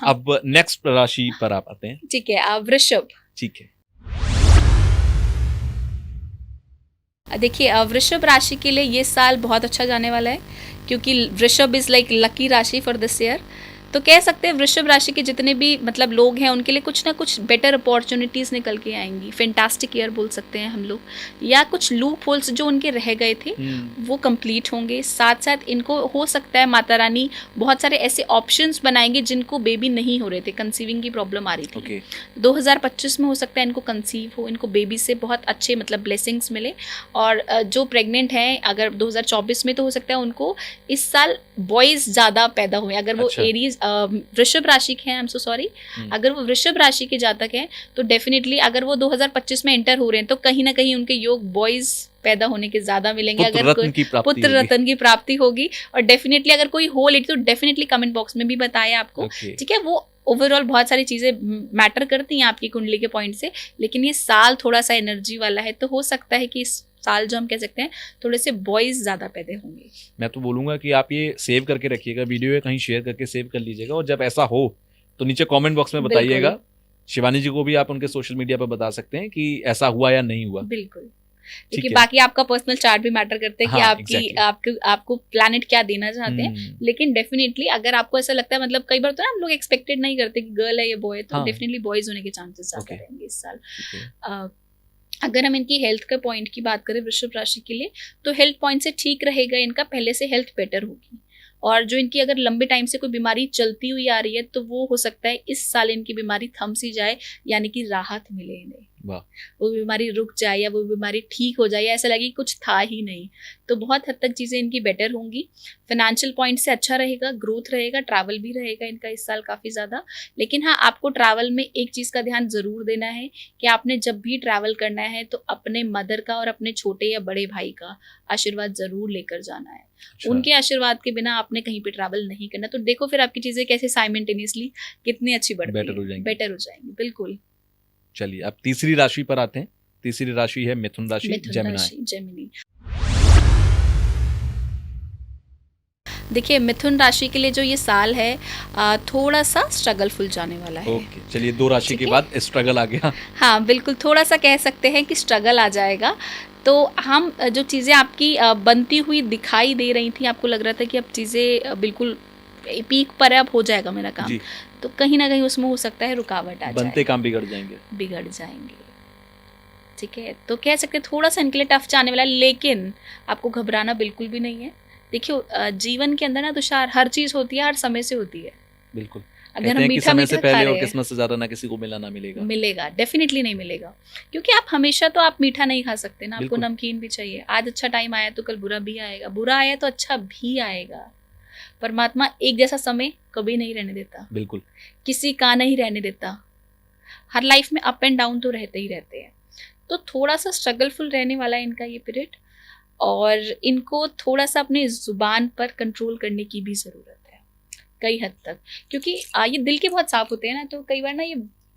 अब नेक्स्ट राशि पर आप आते हैं।
ठीक है, आप वृषभ।
ठीक है,
देखिए वृषभ राशि के लिए ये साल बहुत अच्छा जाने वाला है, क्योंकि वृषभ इज लाइक लकी राशि फॉर दिस ईयर। तो कह सकते हैं वृषभ राशि के जितने भी मतलब लोग हैं उनके लिए कुछ ना कुछ बेटर अपॉर्चुनिटीज़ निकल के आएंगी। फैंटास्टिक ईयर बोल सकते हैं हम लोग, या कुछ लूप होल्स जो उनके रह गए थे वो कंप्लीट होंगे। साथ साथ इनको हो सकता है माता रानी बहुत सारे ऐसे ऑप्शंस बनाएंगे जिनको बेबी नहीं हो रहे थे, कंसीविंग की प्रॉब्लम आ रही थी।
ओके
2025 में हो सकता है इनको कंसीव हो, इनको बेबी से बहुत अच्छे मतलब ब्लेसिंग्स मिले। और जो प्रेग्नेंट हैं अगर 2024 में, तो हो सकता है उनको इस साल बॉयज़ ज़्यादा पैदा हुए। अगर वो
अच्छा।
एरीज वृषभ राशि के हैं, आई एम सो सॉरी, अगर वो वृषभ राशि के जातक हैं तो डेफिनेटली अगर वो 2025 में एंटर हो रहे हैं तो कहीं ना कहीं उनके योग बॉयज पैदा होने के ज्यादा मिलेंगे।
पुत्र
अगर
रत्न की प्राप्ति
पुत्र
होगी।
रत्न की प्राप्ति होगी। और डेफिनेटली अगर कोई हो लेडी तो डेफिनेटली कमेंट बॉक्स में भी बताएं आपको।
Okay.
ठीक है, वो ओवरऑल बहुत सारी चीजें मैटर करती हैं आपकी कुंडली के पॉइंट से, लेकिन ये साल थोड़ा सा एनर्जी वाला है, तो हो सकता है कि इस साल जो हम कह सकते हैं थोड़े से बॉयज ज्यादा पैदा होंगे।
मैं तो बोलूंगा कि आप ये सेव करके रखिएगा, वीडियो है कहीं शेयर करके सेव कर लीजिएगा, और जब ऐसा हो तो नीचे कमेंट बॉक्स में बताइएगा। शिवानी जी को भी आप उनके सोशल मीडिया पर बता सकते हैं कि ऐसा हुआ या नहीं हुआ।
बिल्कुल। देखिए बाकी आपका पर्सनल चार्ट भी मैटर करता है कि
हाँ,
आपकी exactly. आपको प्लैनेट क्या देना चाहते हैं। लेकिन डेफिनेटली अगर आपको ऐसा लगता है, मतलब कई बार तो ना हम लोग एक्सपेक्टेड नहीं करते कि गर्ल है या बॉय है, तो डेफिनेटली बॉयज होने के चांसेस ज्यादा रहेंगे इस साल। अगर हम इनकी हेल्थ के पॉइंट की बात करें वृषभ राशि के लिए, तो हेल्थ पॉइंट से ठीक रहेगा इनका, पहले से हेल्थ बेटर होगी। और जो इनकी अगर लंबे टाइम से कोई बीमारी चलती हुई आ रही है तो वो हो सकता है इस साल इनकी बीमारी थम सी जाए, यानी कि राहत मिले इन्हें। वो बीमारी रुक जाए या वो बीमारी ठीक हो जाए, या ऐसा लगे कि कुछ था ही नहीं, तो बहुत हद तक चीज़ें इनकी बेटर होंगी। फाइनेंशियल पॉइंट से अच्छा रहेगा, ग्रोथ रहेगा, ट्रैवल भी रहेगा इनका इस साल काफ़ी ज़्यादा। लेकिन हाँ, आपको ट्रैवल में एक चीज़ का ध्यान ज़रूर देना है कि आपने जब भी ट्रैवल करना है तो अपने मदर का और अपने छोटे या बड़े भाई का आशीर्वाद ज़रूर लेकर जाना है। अच्छा। उनके आशीर्वाद के बिना आपने कहीं पे ट्रैवल नहीं करना। तो देखो फिर आपकी चीज़ें कैसे साइमल्टेनियसली कितनी अच्छी बढ़ती है, बेटर हो जाएंगी। बिल्कुल।
चलिए अब तीसरी राशि पर आते हैं। तीसरी राशि है मिथुन राशि,
जेमिनी। देखिए मिथुन राशि के लिए जो ये साल है थोड़ा सा स्ट्रगलफुल जाने वाला है।
ओके, चलिए 2 राशि के बाद स्ट्रगल आ गया।
हाँ बिल्कुल, थोड़ा सा कह सकते हैं कि स्ट्रगल आ जाएगा। तो हम जो चीज़ें आपकी बनती हुई दिखाई दे रही थी, आपको लग रहा था कि अब चीज़ें बिल्कुल पीक पर है, अब हो जाएगा मेरा काम, तो कहीं ना कहीं उसमें हो सकता है रुकावट आ जाए,
बनते काम बिगड़ जाएंगे।
ठीक है, तो कह सकते हैं थोड़ा सा इनके लिए टफ जाने वाला है, लेकिन आपको घबराना बिल्कुल भी नहीं है। देखिए जीवन के अंदर ना तुषार हर चीज़ होती है, हर समय से होती है।
बिल्कुल।
अगर हम मीठा
समय से पहले और किस्मत से ज्यादा ना किसी को मिलेगा,
डेफिनेटली नहीं मिलेगा, क्योंकि आप हमेशा तो आप मीठा नहीं खा सकते ना, आपको नमकीन भी चाहिए। आज अच्छा टाइम आया तो कल बुरा भी आएगा, बुरा आया तो अच्छा भी आएगा। परमात्मा एक जैसा समय कभी नहीं रहने देता,
बिल्कुल
किसी का नहीं रहने देता। हर लाइफ में अप एंड डाउन तो रहते ही रहते हैं। तो थोड़ा सा स्ट्रगलफुल रहने वाला है इनका ये पीरियड, और इनको थोड़ा सा अपने जुबान पर कंट्रोल करने की भी ज़रूरत है कई हद तक, क्योंकि ये दिल के बहुत साफ होते हैं ना, तो कई बार ना ये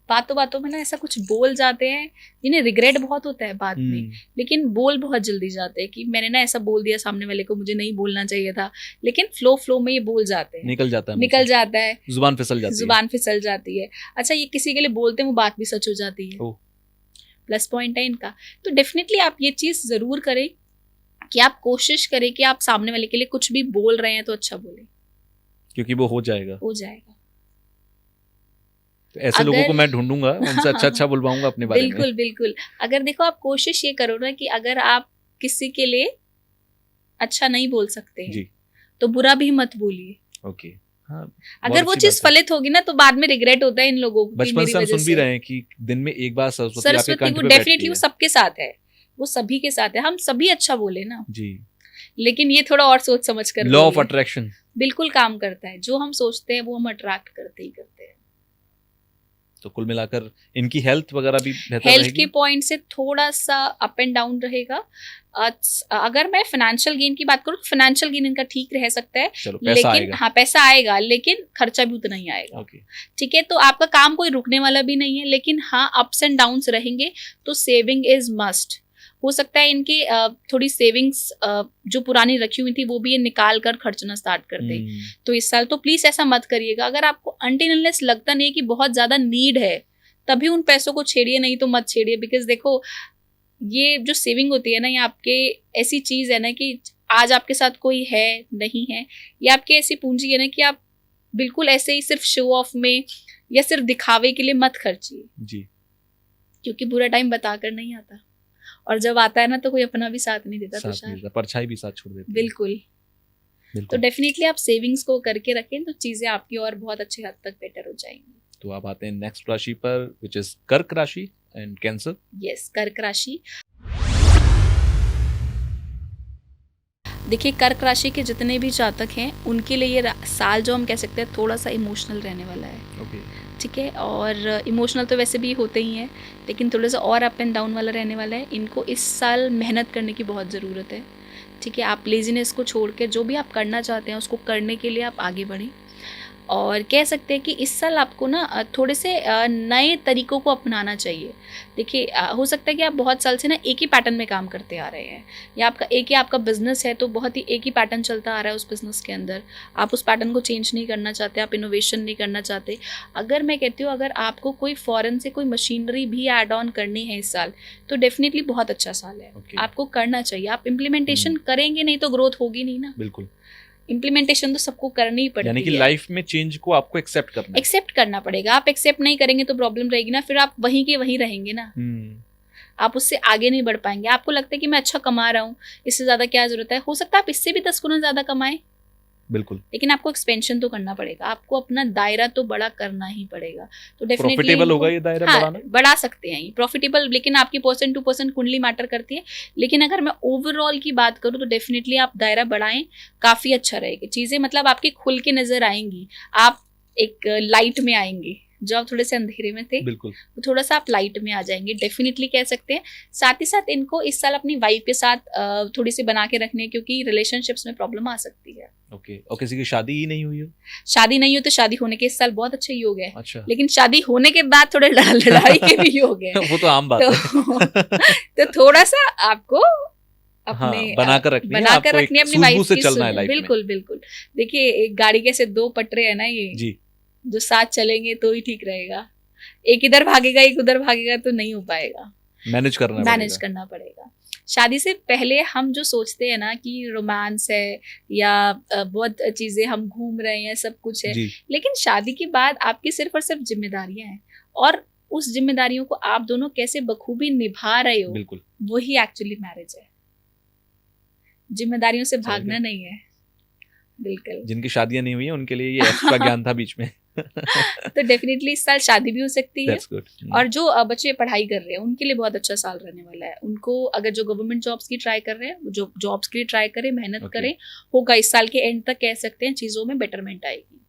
बातों में ना ऐसा कुछ बोल जाते हैं जिन्हें रिग्रेट बहुत होता है बाद में, लेकिन बोल बहुत जल्दी जाते हैं कि मैंने ना ऐसा बोल दिया सामने वाले को, मुझे नहीं बोलना चाहिए था, लेकिन फ्लो में ये बोल जाते हैं, निकल जाता है, जुबान फिसल जाती है। अच्छा, ये किसी के लिए बोलते हैं वो बात भी सच हो जाती है, प्लस पॉइंट है इनका। तो डेफिनेटली आप ये चीज़ ज़रूर करें कि आप कोशिश करें कि आप सामने वाले के लिए कुछ भी बोल रहे हैं तो अच्छा बोलें, क्योंकि वो हो जाएगा।
तो ऐसे लोगों को मैं ढूंढूंगा, उनसे अच्छा बुलवाऊंगा अपने बारे में।
बिल्कुल। अगर देखो आप कोशिश ये करो ना कि अगर आप किसी के लिए अच्छा नहीं बोल सकते हैं तो बुरा भी मत बोलिए।
ओके, हाँ,
अगर वो चीज फलित होगी ना तो बाद में रिग्रेट होता है इन लोगों को।
बचपन से हम सुन भी रहे हैं कि दिन में एक बार सरस्वती
वो डेफिनेटली वो सबके साथ है, वो सभी के साथ है, हम सभी अच्छा बोले ना जी। लेकिन ये थोड़ा और सोच समझ कर
लॉ ऑफ
बोलिए।
अट्रैक्शन
बिल्कुल काम करता है, जो हम सोचते हैं वो हम अट्रैक्ट करते ही करते हैं।
तो कुल मिलाकर इनकी हेल्थ वगैरह भी बेहतर
हेल्थ
रहेगी।
के पॉइंट से थोड़ा सा अप एंड डाउन रहेगा। अगर मैं फाइनेंशियल गेन की बात करूँ तो फाइनेंशियल गेन इनका ठीक रह सकता है,
चलो पैसा
लेकिन
आएगा।
हाँ पैसा आएगा, लेकिन खर्चा भी उतना ही आएगा।
ओके
ठीक है, तो आपका काम कोई रुकने वाला भी नहीं है, लेकिन हाँ अप्स एंड डाउन्स रहेंगे, तो सेविंग इज मस्ट। हो सकता है इनकी थोड़ी सेविंग्स जो पुरानी रखी हुई थी वो भी ये निकाल कर खर्चना स्टार्ट कर दे। तो इस साल तो प्लीज ऐसा मत करिएगा। अगर आपको अनटिल अनलेस लगता नहीं है कि बहुत ज्यादा नीड है, तभी उन पैसों को छेड़िए, नहीं तो मत छेड़िए। बिकॉज देखो, ये जो सेविंग होती है ना, ये आपके ऐसी चीज है ना कि आज आपके साथ कोई है नहीं है, ये आपकी ऐसी पूंजी है ना कि आप बिल्कुल ऐसे ही सिर्फ शो ऑफ में या सिर्फ दिखावे के लिए मत खर्चिए
जी।
क्योंकि बुरा टाइम बताकर नहीं आता, और जब आता है ना तो कोई अपना भी साथ नहीं देता।
साथ नहीं
तुषार
देता, परछाई भी साथ छोड़ देती है।
बिल्कुल। तो
बिल्कुल।
डेफिनेटली आप सेविंग्स को करके रखें तो चीजें आपकी और बहुत अच्छे हद तक बेटर हो जाएंगी।
तो आप आते हैं नेक्स्ट राशि पर, विच इज कर्क राशि एंड कैंसर।
यस, कर्क राशि। देखिए, कर्क राशि के जितने भी जातक हैं उनके लिए ये साल जो हम कह सकते हैं थोड़ा सा इमोशनल रहने वाला है।
ओके
ठीक है, और इमोशनल तो वैसे भी होते ही हैं, लेकिन थोड़ा सा और अप एंड डाउन वाला रहने वाला है। इनको इस साल मेहनत करने की बहुत ज़रूरत है। ठीक है, आप लेजीनेस को छोड़ के जो भी आप करना चाहते हैं उसको करने के लिए आप आगे बढ़ें। और कह सकते हैं कि इस साल आपको ना थोड़े से नए तरीकों को अपनाना चाहिए। देखिए, हो सकता है कि आप बहुत साल से ना एक ही पैटर्न में काम करते आ रहे हैं, या आपका आपका बिजनेस है तो बहुत ही एक ही पैटर्न चलता आ रहा है उस बिजनेस के अंदर। आप उस पैटर्न को चेंज नहीं करना चाहते, आप इनोवेशन नहीं करना चाहते। अगर मैं कहती हूँ, अगर आपको कोई फॉरेन से कोई मशीनरी भी ऐड ऑन करनी है इस साल, तो डेफिनेटली बहुत अच्छा साल है।
Okay.
आपको करना चाहिए। आप इम्प्लीमेंटेशन करेंगे नहीं तो ग्रोथ होगी नहीं ना।
बिल्कुल।
इम्प्लीमेंटेशन तो सबको करनी ही पड़ती है।
यानी कि लाइफ में चेंज को आपको एक्सेप्ट करना है।
एक्सेप्ट करना पड़ेगा। आप एक्सेप्ट नहीं करेंगे तो प्रॉब्लम रहेगी ना, फिर आप वहीं के वहीं रहेंगे ना, आप उससे आगे नहीं बढ़ पाएंगे। आपको लगता है कि मैं अच्छा कमा रहा हूँ, इससे ज्यादा क्या जरूरत है। हो सकता है आप इससे भी 10 गुना ज्यादा कमाएं,
बिल्कुल,
लेकिन आपको एक्सपेंशन तो करना पड़ेगा, आपको अपना दायरा तो बड़ा करना ही पड़ेगा। तो डेफिनेटली
प्रॉफिटेबल होगा ये दायरा बढ़ाना।
बढ़ा सकते हैं ये प्रॉफिटेबल, लेकिन आपकी % टू % कुंडली मैटर करती है। लेकिन अगर मैं ओवरऑल की बात करूँ तो डेफिनेटली आप दायरा बढ़ाएं, काफी अच्छा रहेगा। चीजें मतलब आपकी खुल के नजर आएंगी, आप एक लाइट में आएंगे। जो आप थोड़े से अंधेरे में थे,
बिल्कुल,
तो थोड़ा सा आप लाइट में आ जाएंगे, डेफिनेटली कह सकते हैं। साथ ही साथ इनको इस साल अपनी वाइफ के साथ थोड़ी सी बना के रखने, क्योंकि रिलेशनशिप्स में प्रॉब्लम आ सकती है।
ओके। और किसी की शादी ही नहीं हुई हो?
शादी नहीं हो तो शादी होने के इस साल बहुत अच्छे योग है।
अच्छा।
लेकिन शादी होने के बाद थोड़े लड़ाई के भी योग है।
वो तो आम बात है।
तो थोड़ा सा आपको अपने
बनाकर रखनी है,
बनाकर
आपको
रखनी है
एक
अपनी वाइफ
सूझबूझ से
की।
चलना है लाइफ में।
बिल्कुल बिल्कुल। देखिए, एक गाड़ी के ऐसे 2 पटरे है ना, ये
जी,
जो साथ चलेंगे तो ही ठीक रहेगा। एक इधर भागेगा एक उधर भागेगा तो नहीं हो पाएगा,
मैनेज
करना पड़ेगा। शादी से पहले हम जो सोचते हैं ना कि रोमांस है या बहुत चीजें हम घूम रहे हैं, सब कुछ है, लेकिन शादी के बाद आपकी सिर्फ और सिर्फ जिम्मेदारियां हैं, और उस जिम्मेदारियों को आप दोनों कैसे बखूबी निभा रहे हो,
बिल्कुल,
वही एक्चुअली मैरिज है। जिम्मेदारियों से भागना नहीं है। बिल्कुल।
जिनकी शादियां नहीं हुई है उनके लिए ये एक्स्ट्रा ज्ञान था बीच में।
तो डेफिनेटली इस साल शादी भी हो सकती है।
That's good.
और जो बच्चे पढ़ाई कर रहे हैं उनके लिए बहुत अच्छा साल रहने वाला है। उनको अगर जो गवर्नमेंट जॉब्स की ट्राई कर रहे हैं, जो जॉब्स के लिए ट्राई करें, मेहनत करें, होगा इस साल के एंड तक कह सकते हैं चीजों में बेटरमेंट आएगी।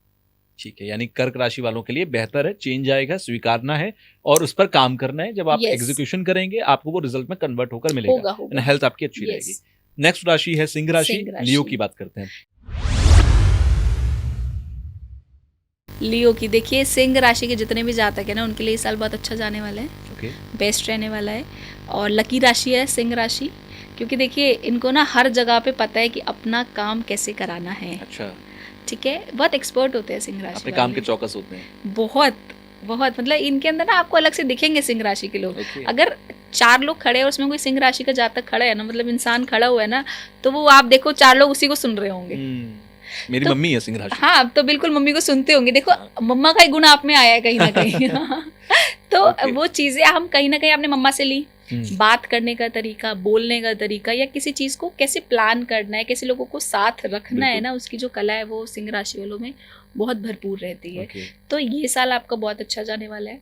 ठीक है, यानी कर्क राशि वालों के लिए बेहतर है, चेंज आएगा, स्वीकारना है और उस पर काम करना है। जब आप एग्जीक्यूशन करेंगे आपको वो रिजल्ट में कन्वर्ट होकर मिलेगा, हेल्थ आपकी अच्छी रहेगी। नेक्स्ट राशि है सिंह राशि। लियो की बात करते हैं।
लियो की देखिए, सिंह राशि के जितने भी जातक है ना उनके लिए इस साल बहुत अच्छा जाने वाला है। बेस्ट रहने वाला है, और लकी राशि है सिंह राशि, क्योंकि देखिए इनको ना हर जगह पे पता है कि अपना काम कैसे कराना है।
अच्छा,
ठीक है, बहुत एक्सपर्ट होते हैं सिंह राशि
अपने काम के चौकस होते हैं।
बहुत बहुत, मतलब इनके अंदर ना आपको अलग से दिखेंगे सिंह राशि के लोग। अगर 4 लोग खड़े हैं और उसमें कोई सिंह राशि का जातक खड़ा है ना, मतलब इंसान खड़ा हुआ है ना, तो वो आप देखो 4 लोग उसी को सुन रहे होंगे।
मेरी मम्मी है सिंह राशि।
हाँ, तो बिल्कुल मम्मी को सुनते होंगे। देखो, मम्मा का ही गुण आप में आया है कहीं ना कहीं। तो वो चीजें हम कहीं ना कहीं अपने मम्मा से ली। बात करने का तरीका, बोलने का तरीका, या किसी चीज को कैसे प्लान करना है, कैसे लोगों को साथ रखना है ना, उसकी जो कला है वो सिंह राशि वालों में बहुत भरपूर रहती है। तो ये साल आपका बहुत अच्छा जाने वाला है।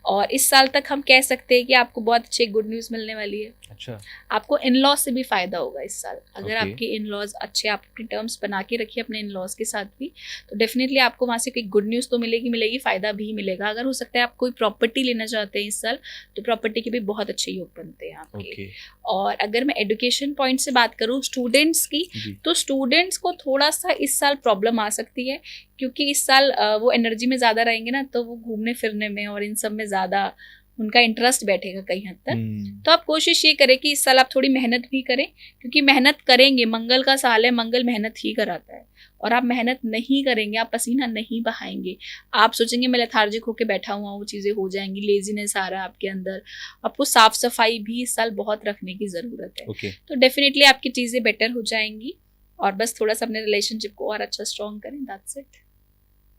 और इस साल तक हम कह सकते हैं कि आपको बहुत अच्छी गुड न्यूज़ मिलने वाली है।
अच्छा,
आपको इन लॉज से भी फायदा होगा इस साल। अगर
Okay.
आपके इन लॉज अच्छे, आप अपने टर्म्स बना के रखिए अपने इन लॉज के साथ भी, तो डेफिनेटली आपको वहाँ से कोई गुड न्यूज़ तो मिलेगी, फ़ायदा भी मिलेगा। अगर हो सकता है आप कोई प्रॉपर्टी लेना चाहते हैं इस साल, तो प्रॉपर्टी के भी बहुत अच्छे योग बनते हैं आपके।
ओके,
और अगर मैं एजुकेशन पॉइंट से बात करूँ स्टूडेंट्स की,
जी,
तो स्टूडेंट्स को थोड़ा सा इस साल प्रॉब्लम आ सकती है, क्योंकि इस साल वो एनर्जी में ज़्यादा रहेंगे ना, तो वो घूमने फिरने में और इन सब में ज़्यादा उनका इंटरेस्ट बैठेगा कहीं हद तक। तो आप कोशिश ये करें कि इस साल आप थोड़ी मेहनत भी करें, क्योंकि मेहनत करेंगे, मंगल का साल है, मंगल मेहनत ही कराता है। और आप मेहनत नहीं करेंगे, आप पसीना नहीं बहाएंगे, आप सोचेंगे मैं लेथार्जिक होकर बैठा हुआ हूँ, वो चीज़ें हो जाएंगी, लेजीनेस आ रहा है आपके अंदर। आपको साफ सफाई भी इस साल बहुत रखने की ज़रूरत है।
ओके,
तो डेफिनेटली आपकी चीज़ें बेटर हो जाएंगी, और बस थोड़ा सा अपने रिलेशनशिप को और अच्छा स्ट्रॉन्ग करें, दैट्स इट।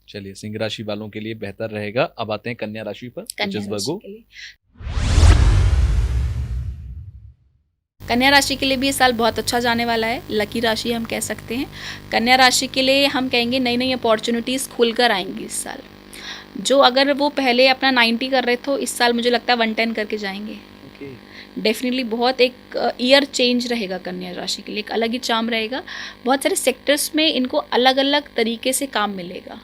चलिए सिंह राशि वालों के लिए बेहतर रहेगा। अब आते हैं कन्या राशि पर, which
कन्या
is
राशि
Virgo।
के लिए, कन्या राशि के लिए भी ये साल बहुत अच्छा जाने वाला है, लकी राशि हम कह सकते हैं। कन्या राशि के लिए हम कहेंगे नई नई अपॉर्चुनिटीज़ खुलकर आएंगी इस साल। जो अगर वो पहले अपना 90 कर रहे थे, इस साल मुझे लगता है 110 करके जाएंगे।
ओके,
डेफिनेटली बहुत एक ईयर चेंज रहेगा कन्या राशि के लिए, एक अलग ही चार्म रहेगा। बहुत सारे सेक्टर्स में इनको अलग अलग तरीके से काम मिलेगा।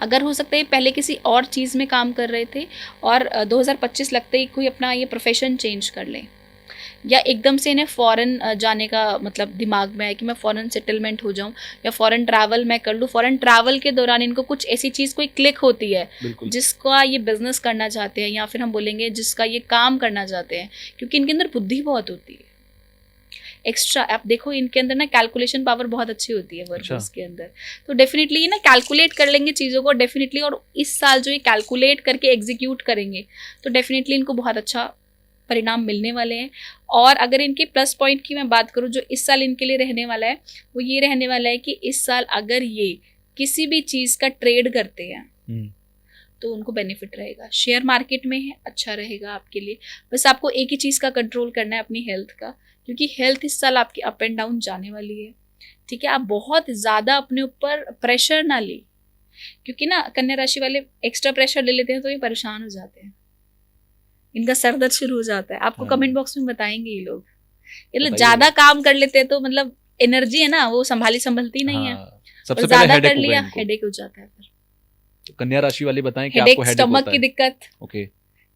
अगर हो सकता है पहले किसी और चीज़ में काम कर रहे थे, और 2025 लगते ही कोई अपना ये प्रोफेशन चेंज कर लें, या एकदम से इन्हें फ़ॉरेन जाने का मतलब दिमाग में है कि मैं फ़ॉरेन सेटलमेंट हो जाऊं, या फ़ॉरेन ट्रैवल मैं कर लूँ। फ़ॉरेन ट्रैवल के दौरान इनको कुछ ऐसी चीज़ कोई क्लिक होती है
बिल्कुल,
जिसका ये बिजनेस करना चाहते हैं, या फिर हम बोलेंगे जिसका ये काम करना चाहते हैं, क्योंकि इनके अंदर बुद्धि बहुत होती है एक्स्ट्रा। आप देखो इनके अंदर ना कैलकुलेशन पावर बहुत अच्छी होती है वर्कर्स के अंदर। तो डेफिनेटली ये ना कैलकुलेट कर लेंगे चीज़ों को डेफिनेटली, और इस साल जो ये कैलकुलेट करके एग्जीक्यूट करेंगे, तो डेफिनेटली इनको बहुत अच्छा परिणाम मिलने वाले हैं। और अगर इनके प्लस पॉइंट की मैं बात करूँ जो इस साल इनके लिए रहने वाला है, वो ये रहने वाला है कि इस साल अगर ये किसी भी चीज़ का ट्रेड करते हैं तो उनको बेनिफिट रहेगा। शेयर मार्केट में है, अच्छा रहेगा आपके लिए। बस आपको एक ही चीज़ का कंट्रोल करना है, अपनी हेल्थ का, क्योंकि हेल्थ इस साल आपकी अप एंड डाउन जाने वाली है। ठीक है, आप बहुत ज़्यादा अपने ऊपर प्रेशर ना लें, क्योंकि ना कन्या राशि वाले एक्स्ट्रा प्रेशर ले लेते हैं तो ये परेशान हो जाते हैं, इनका सर दर्द शुरू हो जाता है। आपको कमेंट बॉक्स में बताएंगे ये लोग, मतलब ज़्यादा काम कर लेते हैं तो मतलब एनर्जी है ना वो संभलती नहीं है,
सबसे
और
पहले
ज़्यादा
हेडेक
कर लिया
होगा इनको।
हेडेक हो जाता है, फिर
तो कन्या राशि वाले बताएं कि
हेडेक,
आपको हेडेक
स्टमक
होता
की
है।
दिक्कत।
ओके,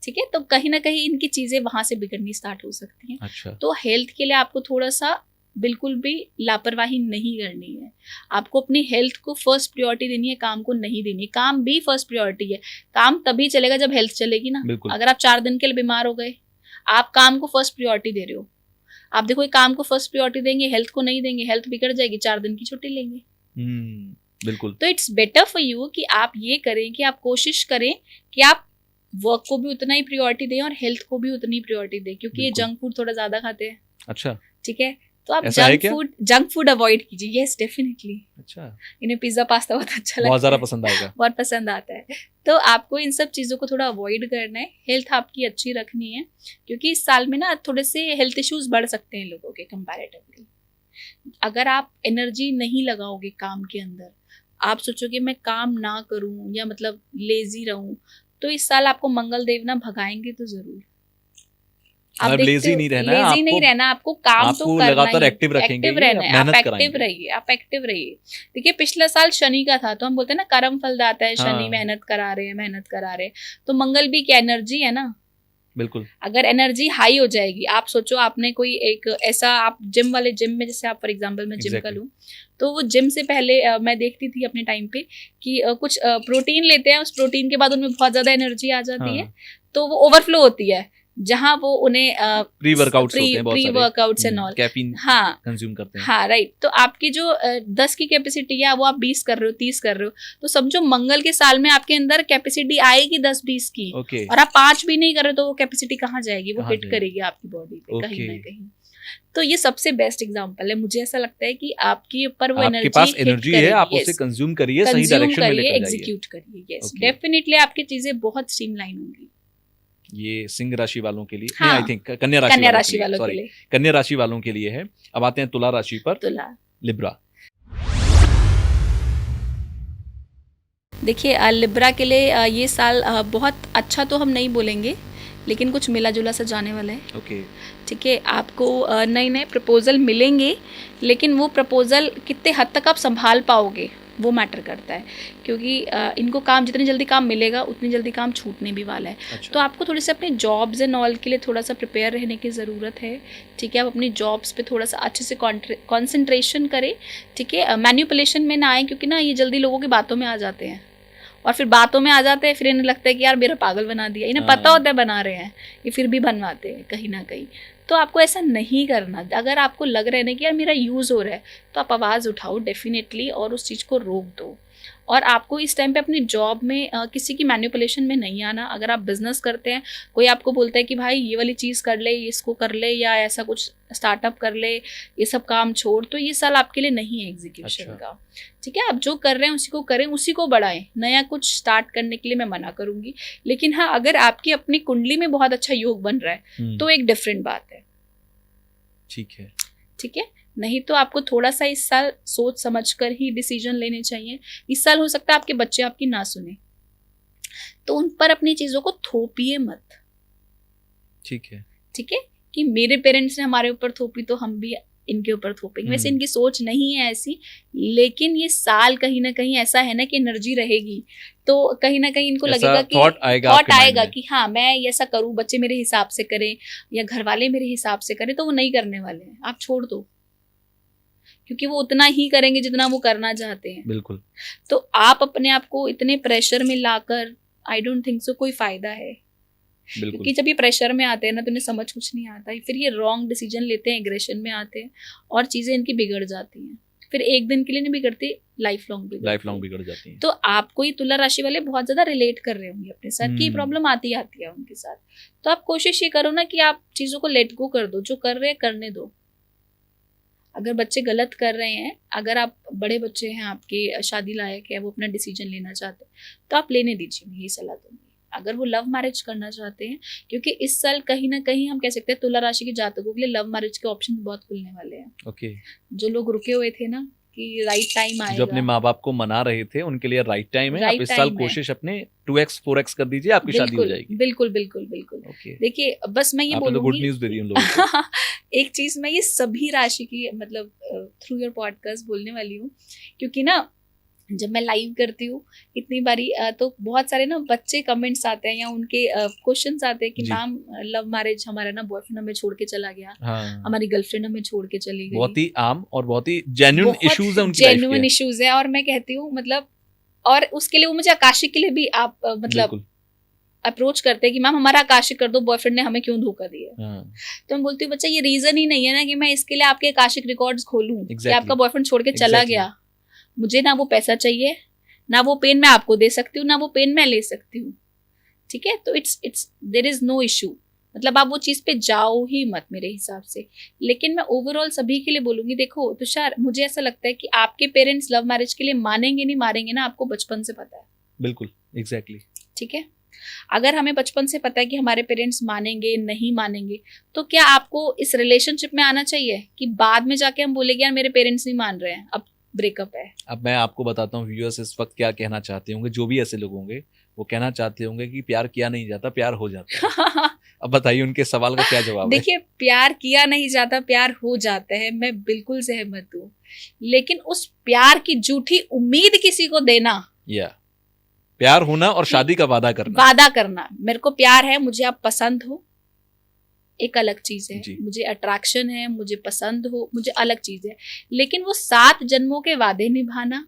ठीक है, तो कहीं ना कहीं इनकी चीज़ें वहाँ से बिगड़नी स्टार्ट हो सकती हैं।
अच्छा,
तो हेल्थ के लिए आपको थोड़ा सा बिल्कुल भी लापरवाही नहीं करनी है। आपको अपनी हेल्थ को फर्स्ट प्रायोरिटी देनी है, काम को नहीं देनी है। काम भी फर्स्ट प्रायोरिटी है, काम तभी चलेगा जब हेल्थ चलेगी ना।
बिल्कुल,
अगर आप 4 दिन के लिए बीमार हो गए, आप काम को फर्स्ट प्रायोरिटी दे रहे हो, आप देखो ये काम को फर्स्ट प्रायोरिटी देंगे, हेल्थ को नहीं देंगे, हेल्थ बिगड़ जाएगी, 4 दिन की छुट्टी लेंगे।
बिल्कुल,
तो इट्स बेटर फॉर यू कि आप ये करें कि आप कोशिश करें कि आप वर्क को भी उतना ही प्रायोरिटी दें और हेल्थ को भी उतनी प्रायोरिटी दें, क्योंकि ये
बिल्कुल।
जंक फूड थोड़ा ज्यादा खाते हैं।
अच्छा,
ठीक है, तो आप
ऐसा है क्या?
जंक फूड अवॉइड कीजिए। यस डेफिनेटली,
अच्छा,
इन्हें पिज्जा पास्ता बहुत अच्छा लगता
बहुत ज़्यादा
है,
पसंद आएगा।
बहुत पसंद आता है। तो आपको इन सब चीज़ों को थोड़ा अवॉइड करना है, हेल्थ आपकी अच्छी रखनी है, क्योंकि इस साल में ना थोड़े से हेल्थ इश्यूज बढ़ सकते हैं लोगों के कंपैरेटिवली। अगर आप एनर्जी नहीं लगाओगे काम के अंदर, आप सोचोगे मैं काम ना करूं या मतलब लेजी रहूं, तो इस साल आपको मंगल देव ना भगाएंगे तो जरूर। आप
मतलब
देखते
लेजी
हो,
नहीं रहना है,
लेजी नहीं
आपको
रहना, आपको काम तो
आपको
करना
लगातार
ही है,
एक्टिव रखेंगे
एक्टिव
ये,
रहना है, आप
मेहनत
एक्टिव
कराएंगे।
रहिए, आप एक्टिव रहिए। देखिए पिछला साल शनि का था, तो हम बोलते हैं ना कर्म फल दाता है शनि,
हाँ।
मेहनत करा रहे हैं, मेहनत करा रहे हैं। तो मंगल भी क्या एनर्जी है ना।
बिल्कुल,
अगर एनर्जी हाई हो जाएगी, आप सोचो आपने कोई एक ऐसा, आप जिम वाले जिम में, जैसे आप फॉर एग्जांपल मैं जिम का
Exactly.
लूँ, तो वो जिम से पहले मैं देखती थी अपने टाइम पे कि कुछ प्रोटीन लेते हैं, उस प्रोटीन के बाद उनमें बहुत ज़्यादा एनर्जी आ जाती है, तो वो ओवरफ्लो होती है, जहाँ वो उन्हें
प्री वर्कआउट्स होते हैं बहुत
प्री
सारे,
वर्कआउट्स एंड ऑल।
कैफीन
हाँ
कंज्यूम करते हैं।
हाँ राइट। तो आपकी जो 10 की कैपेसिटी है वो आप 20 कर रहे हो, 30 कर रहे हो, तो समझो मंगल के साल में आपके अंदर कैपेसिटी आएगी 10-20 की,
ओके,
और आप 5 भी नहीं कर रहे, तो वो कैपेसिटी कहाँ जाएगी, वो
कहाँ
हिट
जाएगी?
करेगी आपकी बॉडी पे कहीं ना
ओके।
कहीं। तो ये सबसे बेस्ट एग्जांपल है, मुझे ऐसा लगता है कि आपके ऊपर वो
आपके पास
एनर्जी
एनर्जी है, आप उसे कंज्यूम करिए, सही
कंज्यूम
डायरेक्शन में
करिए,
लेकर जाइए।
एग्जीक्यूट करिए। Yes
Okay.
डेफिनेटली आपकी चीजें बहुत स्ट्रीमलाइन होंगी।
ये सिंह राशि वालों के लिए,
हाँ,
आई थिंक कन्या राशि
कन्या
वालों
राशि
के लिए,
वालों के
सॉरी,
लिए।
कन्या राशि वालों के लिए है। अब आते हैं तुला राशि पर,
तुला,
लिब्रा।
देखिए लिब्रा के लिए ये साल बहुत अच्छा तो हम नहीं बोलेंगे, लेकिन कुछ मिला जुला सा जाने वाला है।
ओके।
ठीक है, आपको नए नए प्रपोजल मिलेंगे, लेकिन वो प्रपोजल कितने हद तक आप संभाल पाओगे वो मैटर करता है, क्योंकि इनको काम जितनी जल्दी काम मिलेगा उतनी जल्दी काम छूटने भी वाला है।
अच्छा।
तो आपको थोड़ी सी अपने जॉब्स एंड ऑल के लिए थोड़ा सा प्रिपेयर रहने की ज़रूरत है। ठीक है, आप अपनी जॉब्स पे थोड़ा सा अच्छे से कॉन्सेंट्रेशन करें। ठीक है, मैन्युपुलेशन में ना आए, क्योंकि ना ये जल्दी लोगों की बातों में आ जाते हैं, और फिर बातों में आ जाते हैं, फिर इन्हें लगता है कि यार मेरा पागल बना दिया, इन्हें पता होता है बना रहे हैं, ये फिर भी बनवाते हैं कहीं ना कहीं। तो आपको ऐसा नहीं करना। अगर आपको लग रहा है ना कि यार मेरा यूज़ हो रहा है, तो आप आवाज़ उठाओ डेफिनेटली और उस चीज़ को रोक दो। और आपको इस टाइम पे अपनी जॉब में किसी की मैनिपुलेशन में नहीं आना। अगर आप बिजनेस करते हैं, कोई आपको बोलता है कि भाई ये वाली चीज़ कर ले, इसको कर ले, या ऐसा कुछ स्टार्टअप कर ले, ये सब काम छोड़, तो ये साल आपके लिए नहीं है एग्जीक्यूशन का। ठीक है, आप जो कर रहे हैं उसी को करें, उसी को बढ़ाएं। नया कुछ स्टार्ट करने के लिए मैं मना करूंगी, लेकिन हाँ, अगर आपकी अपनी कुंडली में बहुत अच्छा योग बन रहा है तो एक डिफरेंट बात है।
ठीक है।
ठीक है, नहीं तो आपको थोड़ा सा इस साल सोच समझ कर ही डिसीजन लेने चाहिए। इस साल हो सकता है आपके बच्चे आपकी ना सुने, तो उन पर अपनी चीजों को थोपिए मत।
ठीक है।
ठीक है, कि मेरे पेरेंट्स ने हमारे ऊपर थोपी तो हम भी इनके ऊपर थोपेंगे। वैसे इनकी सोच नहीं है ऐसी, लेकिन ये साल कहीं ना कहीं ऐसा है ना कि एनर्जी रहेगी, तो कहीं ना कहीं इनको लगेगा कि
थॉट आएगा
कि हाँ मैं ऐसा करूं, बच्चे मेरे हिसाब से करें या घर वाले मेरे हिसाब से करें, तो वो नहीं करने वाले हैं। आप छोड़ दो, क्योंकि वो उतना ही करेंगे जितना वो करना चाहते हैं।
बिल्कुल।
तो आप अपने आप को इतने प्रेशर में लाकर, आई डोंट थिंक सो कोई फायदा है। क्योंकि जब ये प्रेशर में आते हैं ना, तो इन्हें समझ कुछ नहीं आता, फिर ये रॉन्ग डिसीजन लेते हैं, एग्रेशन में आते हैं, और चीजें इनकी बिगड़ जाती हैं। फिर एक दिन के लिए नहीं बिगड़ती, लाइफ लॉन्ग
बिगड़ जाती है।
तो आपको ये तुला राशि वाले बहुत ज्यादा रिलेट कर रहे होंगे अपने साथ कि प्रॉब्लम आती है उनके साथ। तो आप कोशिश ये करो ना कि आप चीजों को लेट गो कर दो, जो कर रहे हैं करने दो। अगर बच्चे गलत कर रहे हैं, अगर आप बड़े बच्चे हैं, आपके शादी लायक है, वो अपना डिसीजन लेना चाहते हैं, तो आप लेने दीजिए, मैं यही सलाह दूंगी। अगर वो लव मैरिज करना चाहते हैं, क्योंकि इस साल कहीं ना कहीं हम कह सकते हैं तुला राशि के जातकों के लिए लव मैरिज के ऑप्शन बहुत खुलने वाले हैं।
ओके।
जो लोग रुके हुए थे ना कि राइट टाइम आएगा,
जो अपने माँ बाप को मना रहे थे, उनके लिए राइट टाइम है। आप इस साल कोशिश अपने 2x 4x कर दीजिए, आपकी शादी हो जाएगी।
बिल्कुल बिल्कुल बिल्कुल। देखिए, बस मैं ये बोलूंगी,
गुड न्यूज़ दे दी उन लोगों को।
एक चीज मैं ये सभी राशि की मतलब थ्रू योर पॉडकास्ट बोलने वाली हूँ, क्योंकि ना जब मैं लाइव करती हूँ इतनी बारी तो बहुत सारे ना बच्चे कमेंट्स आते हैं या उनके क्वेश्चन्स आते हैं कि मैम लव मैरिज, हमारा ना बॉयफ्रेंड हमें छोड़ के चला गया, हमारी गर्लफ्रेंड हमें छोड़ के चली गई।
बहुत ही आम और बहुत ही जेन्युइन इश्यूज है उनकी लाइफ के।
जेन्युइन इश्यूज है, और मैं कहती हूँ मतलब, और उसके लिए वो मुझे आकाशिक के लिए भी आप मतलब अप्रोच करते हैं कि मैम हमारा आकाशिक कर दो, बॉयफ्रेंड ने हमें क्यों धोखा दिया। तो मैं बोलती हूँ बच्चा, ये रीजन ही नहीं है ना कि मैं इसके लिए आपके आकाशिक रिकॉर्ड्स खोलूं कि आपका बॉयफ्रेंड छोड़ के चला गया। मुझे ना वो पैसा चाहिए, ना वो पेन मैं आपको दे सकती हूँ, ना वो पेन मैं ले सकती हूँ। ठीक है, तो it's there is no issue, मतलब आप वो चीज पे जाओ ही मत मेरे हिसाब से। लेकिन मैं ओवरऑल सभी के लिए बोलूंगी, देखो तुषार, मुझे ऐसा लगता है कि आपके पेरेंट्स लव मैरिज के लिए मानेंगे नहीं मारेंगे ना, आपको बचपन से पता है।
बिल्कुल, एग्जैक्टली।
ठीक है, अगर हमें बचपन से पता है कि हमारे पेरेंट्स मानेंगे नहीं मानेंगे, तो क्या आपको इस रिलेशनशिप में आना चाहिए कि बाद में जाके हम बोलेंगे यार मेरे पेरेंट्स नहीं मान रहे हैं, अब ब्रेकअप है।
अब मैं आपको बताता हूँ व्यूअर्स इस वक्त क्या कहना चाहते होंगे, जो भी ऐसे लोग होंगे वो कहना चाहते होंगे कि प्यार किया नहीं जाता, प्यार हो जाता है। अब बताइए उनके सवाल का क्या जवाब है।
देखिए, प्यार किया नहीं जाता, प्यार हो जाता है, मैं बिल्कुल सहमत हूँ, लेकिन उस प्यार की झूठी उम्मीद किसी को देना, या
प्यार होना और शादी का वादा
करना, मेरे को प्यार है, मुझे आप पसंद हो, एक अलग चीज है, मुझे अट्रैक्शन है, मुझे पसंद हो, मुझे अलग चीज है, लेकिन वो 7 जन्मों के वादे निभाना,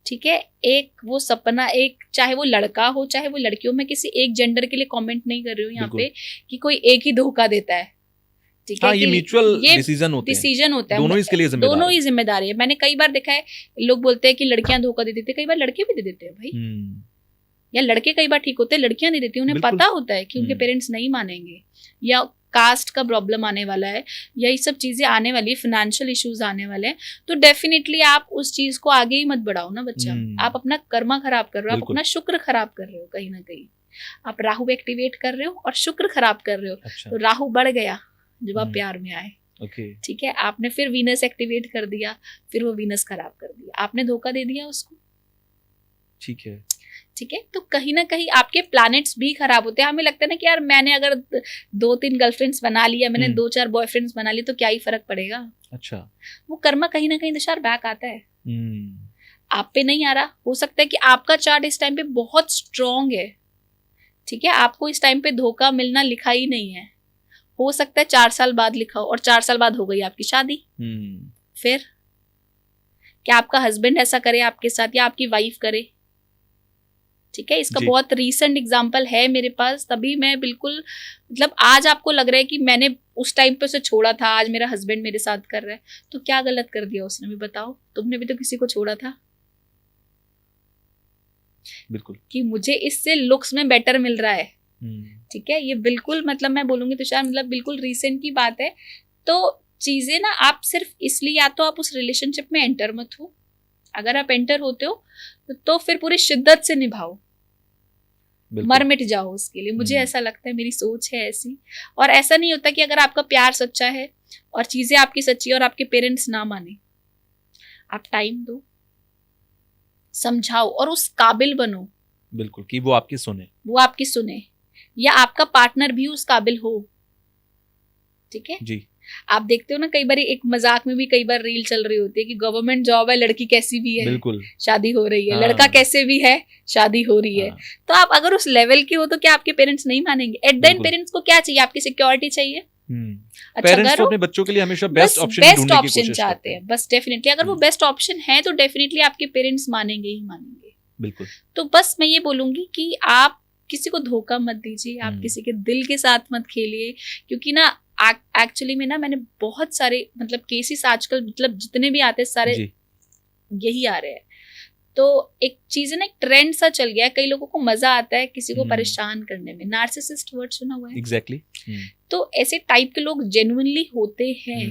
ठीक है, एक वो सपना, एक चाहे वो लड़का हो चाहे वो लड़की हो, मैं किसी एक जेंडर के लिए कमेंट नहीं कर रही हूँ यहाँ पे कि कोई एक ही धोखा देता है। ठीक है,
ये म्यूचुअल डिसीजन होता है,
दोनों ही जिम्मेदारी है। मैंने कई बार देखा है, लोग बोलते हैं कि लड़कियां धोखा दे देती है, कई बार लड़के भी दे देते हैं भाई, या लड़के कई बार ठीक होते हैं, लड़कियां नहीं देती, उन्हें पता होता है कि उनके पेरेंट्स नहीं मानेंगे, या कास्ट का प्रॉब्लम आने वाला है, या ये सब चीजें आने वाली है, फाइनेंशियल इश्यूज आने वाले हैं, तो डेफिनेटली आप उस चीज को आगे ही मत बढ़ाओ ना बच्चा। आप अपना कर्मा खराब कर रहे हो, आप अपना शुक्र खराब कर रहे हो, कहीं ना कहीं आप राहु एक्टिवेट कर रहे हो और शुक्र खराब कर रहे हो। तो राहु बढ़ गया जब आप प्यार में आए, ठीक है, आपने फिर वीनस एक्टिवेट कर दिया, फिर वो वीनस खराब कर दिया, आपने धोखा दे दिया उसको।
ठीक है।
ठीक है, तो कहीं ना कहीं आपके प्लैनेट्स भी खराब होते हैं। हमें लगता है ना कि यार मैंने अगर 2-3 गर्लफ्रेंड्स बना लिया, मैंने 2-4 बॉयफ्रेंड्स बना लिए तो क्या ही फर्क पड़ेगा।
अच्छा।
वो कर्मा कहीं ना कहीं दशार बैक आता है। आप पे नहीं आ रहा, हो सकता है कि आपका चार्ट इस टाइम पे बहुत स्ट्रांग है, ठीक है, आपको इस टाइम पे धोखा मिलना लिखा ही नहीं है, हो सकता है 4 साल बाद लिखा हो, और 4 साल बाद हो गई आपकी शादी। फिर क्या आपका हस्बैंड ऐसा करे आपके साथ, या आपकी वाइफ करे, ठीक है। इसका बहुत रीसेंट एग्जांपल है मेरे पास, तभी मैं बिल्कुल मतलब आज आपको लग रहा है कि मैंने उस टाइम पे उसे छोड़ा था, आज मेरा हस्बैंड मेरे साथ कर रहा है, तो क्या गलत कर दिया उसने भी बताओ। तुमने भी तो किसी को छोड़ा था।
बिल्कुल,
कि मुझे इससे लुक्स में बेटर मिल रहा है, ठीक है, ये बिल्कुल मतलब मैं बोलूंगी तुषार मतलब बिल्कुल रीसेंट की बात है। तो चीजें ना आप सिर्फ इसलिए, या तो आप उस रिलेशनशिप में एंटर मत हो, अगर आप एंटर होते हो तो फिर पूरी शिद्दत से निभाओ, मर मिट जाओ उसके लिए। मुझे ऐसा लगता है, मेरी सोच है ऐसी। और ऐसा नहीं होता कि अगर आपका प्यार सच्चा है और चीजें आपकी सच्ची है और आपके पेरेंट्स ना माने, आप टाइम दो, समझाओ और उस काबिल बनो,
बिल्कुल, कि वो आपकी सुने, या आपका पार्टनर भी उस काबिल हो, ठीक है जी। आप देखते हो ना कई बार एक मजाक में भी कई बार रील चल रही होती है कि गवर्नमेंट जॉब है, लड़की कैसी भी है, बिल्कुल शादी हो रही है, हाँ। लड़का कैसे भी है, शादी हो रही है, हाँ। तो आप अगर उस लेवल के हो तो क्या आपके पेरेंट्स नहीं मानेंगे? एट द एंड पेरेंट्स को क्या चाहिए? आपकी सिक्योरिटी चाहिए। अच्छा, पेरेंट्स तो अपने बच्चों के लिए हमेशा बेस्ट ऑप्शन
चाहते हैं, बस डेफिनेटली अगर वो बेस्ट ऑप्शन है तो डेफिनेटली आपके पेरेंट्स मानेंगे ही मानेंगे, बिल्कुल। तो बस मैं ये बोलूंगी कि आप किसी को धोखा मत दीजिए, आप किसी के दिल के साथ मत खेलिए, क्योंकि ना एक्चुअली में ना मैंने बहुत सारे मतलब केसेस आजकल मतलब जितने भी आते हैं सारे यही आ रहे हैं। तो एक चीज है ना, एक ट्रेंड सा चल गया है, कई लोगों को मजा आता है किसी को परेशान करने में। नार्सिसिस्ट वर्ड सुना हुआ है?
एग्जैक्टली।
तो ऐसे टाइप के लोग जेन्युइनली होते हैं,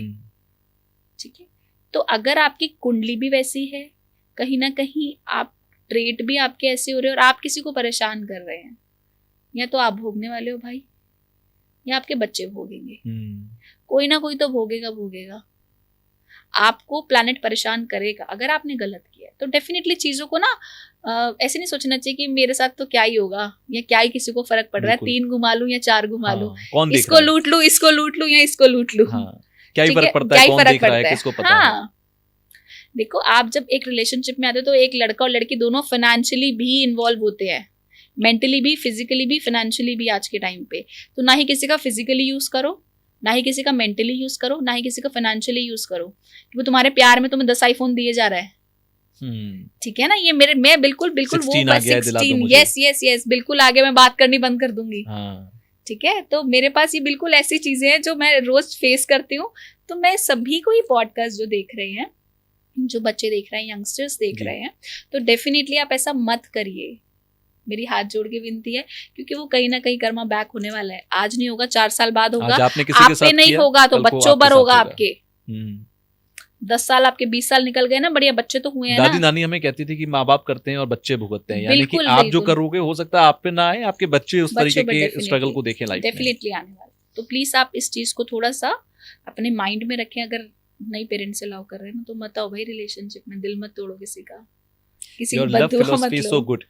ठीक है। तो अगर आपकी कुंडली भी वैसी है, कहीं ना कहीं आप ट्रेट भी आपके ऐसे हो रहे हैं और आप किसी को परेशान कर रहे हैं, या तो आप भोगने वाले हो भाई, या आपके बच्चे भोगेंगे। कोई ना कोई तो भोगेगा। आपको प्लैनेट परेशान करेगा अगर आपने गलत किया। तो डेफिनेटली चीजों को ना ऐसे नहीं सोचना चाहिए कि मेरे साथ तो क्या ही होगा, या क्या ही किसी को फर्क पड़ रहा है, 3 घुमा लूं या 4 घुमा लूं, इसको लूट लूं, इसको लूट लूं, या इसको लूट लूं, क्या ही फर्क पड़ता है, कौन देख रहा है, किसको पता है। हाँ, देखो आप जब एक रिलेशनशिप में आते हो तो एक लड़का और लड़की दोनों फाइनेंशियली भी इन्वॉल्व होते हैं, मेंटली भी, फिजिकली भी, फाइनेंशियली भी आज के टाइम पे। तो ना ही किसी का फिजिकली यूज करो, ना ही किसी का मेंटली यूज करो, ना ही किसी का फाइनेंशियली यूज करो, क्योंकि तुम्हारे प्यार में तुम्हें 10 आईफोन दिए जा रहा है, ठीक है ना। ये मैं बिल्कुल वो 16 यस बिल्कुल आगे मैं बात करनी बंद कर दूंगी, ठीक है। तो मेरे पास ये बिल्कुल ऐसी चीजें हैं जो मैं रोज फेस करती हूँ। तो मैं सभी को ये पॉडकास्ट जो देख रहे हैं, जो बच्चे देख रहे हैं, यंगस्टर्स देख रहे हैं, तो डेफिनेटली आप ऐसा मत करिए, मेरी हाथ जोड़ के विनती है, क्योंकि वो कहीं ना कहीं कर्मा बैक होने वाला है। आज नहीं होगा, 4 साल बाद होगा, आप पे नहीं होगा तो बच्चों पर होगा आपके। 10 साल आपके 20 साल निकल गए ना, बढ़िया बच्चे तो हुए हैं।
दादी नानी हमें कहती थी कि माँ बाप करते हैं और बच्चे भुगतते हैं, यानी कि आप जो करोगे हो सकता है आप पे ना आए, आपके बच्चे उस तरीके के स्ट्रगल को देखें लाइफ में,
डेफिनेटली आने वाला। तो प्लीज आप इस चीज को थोड़ा सा अपने माइंड में रखें। अगर नई पेरेंट्स अलाउ कर रहे हैं ना तो मत आओ भाई रिलेशनशिप में, दिल मत तोड़ो किसी का, किसी की बददुआ मत लो।
so good.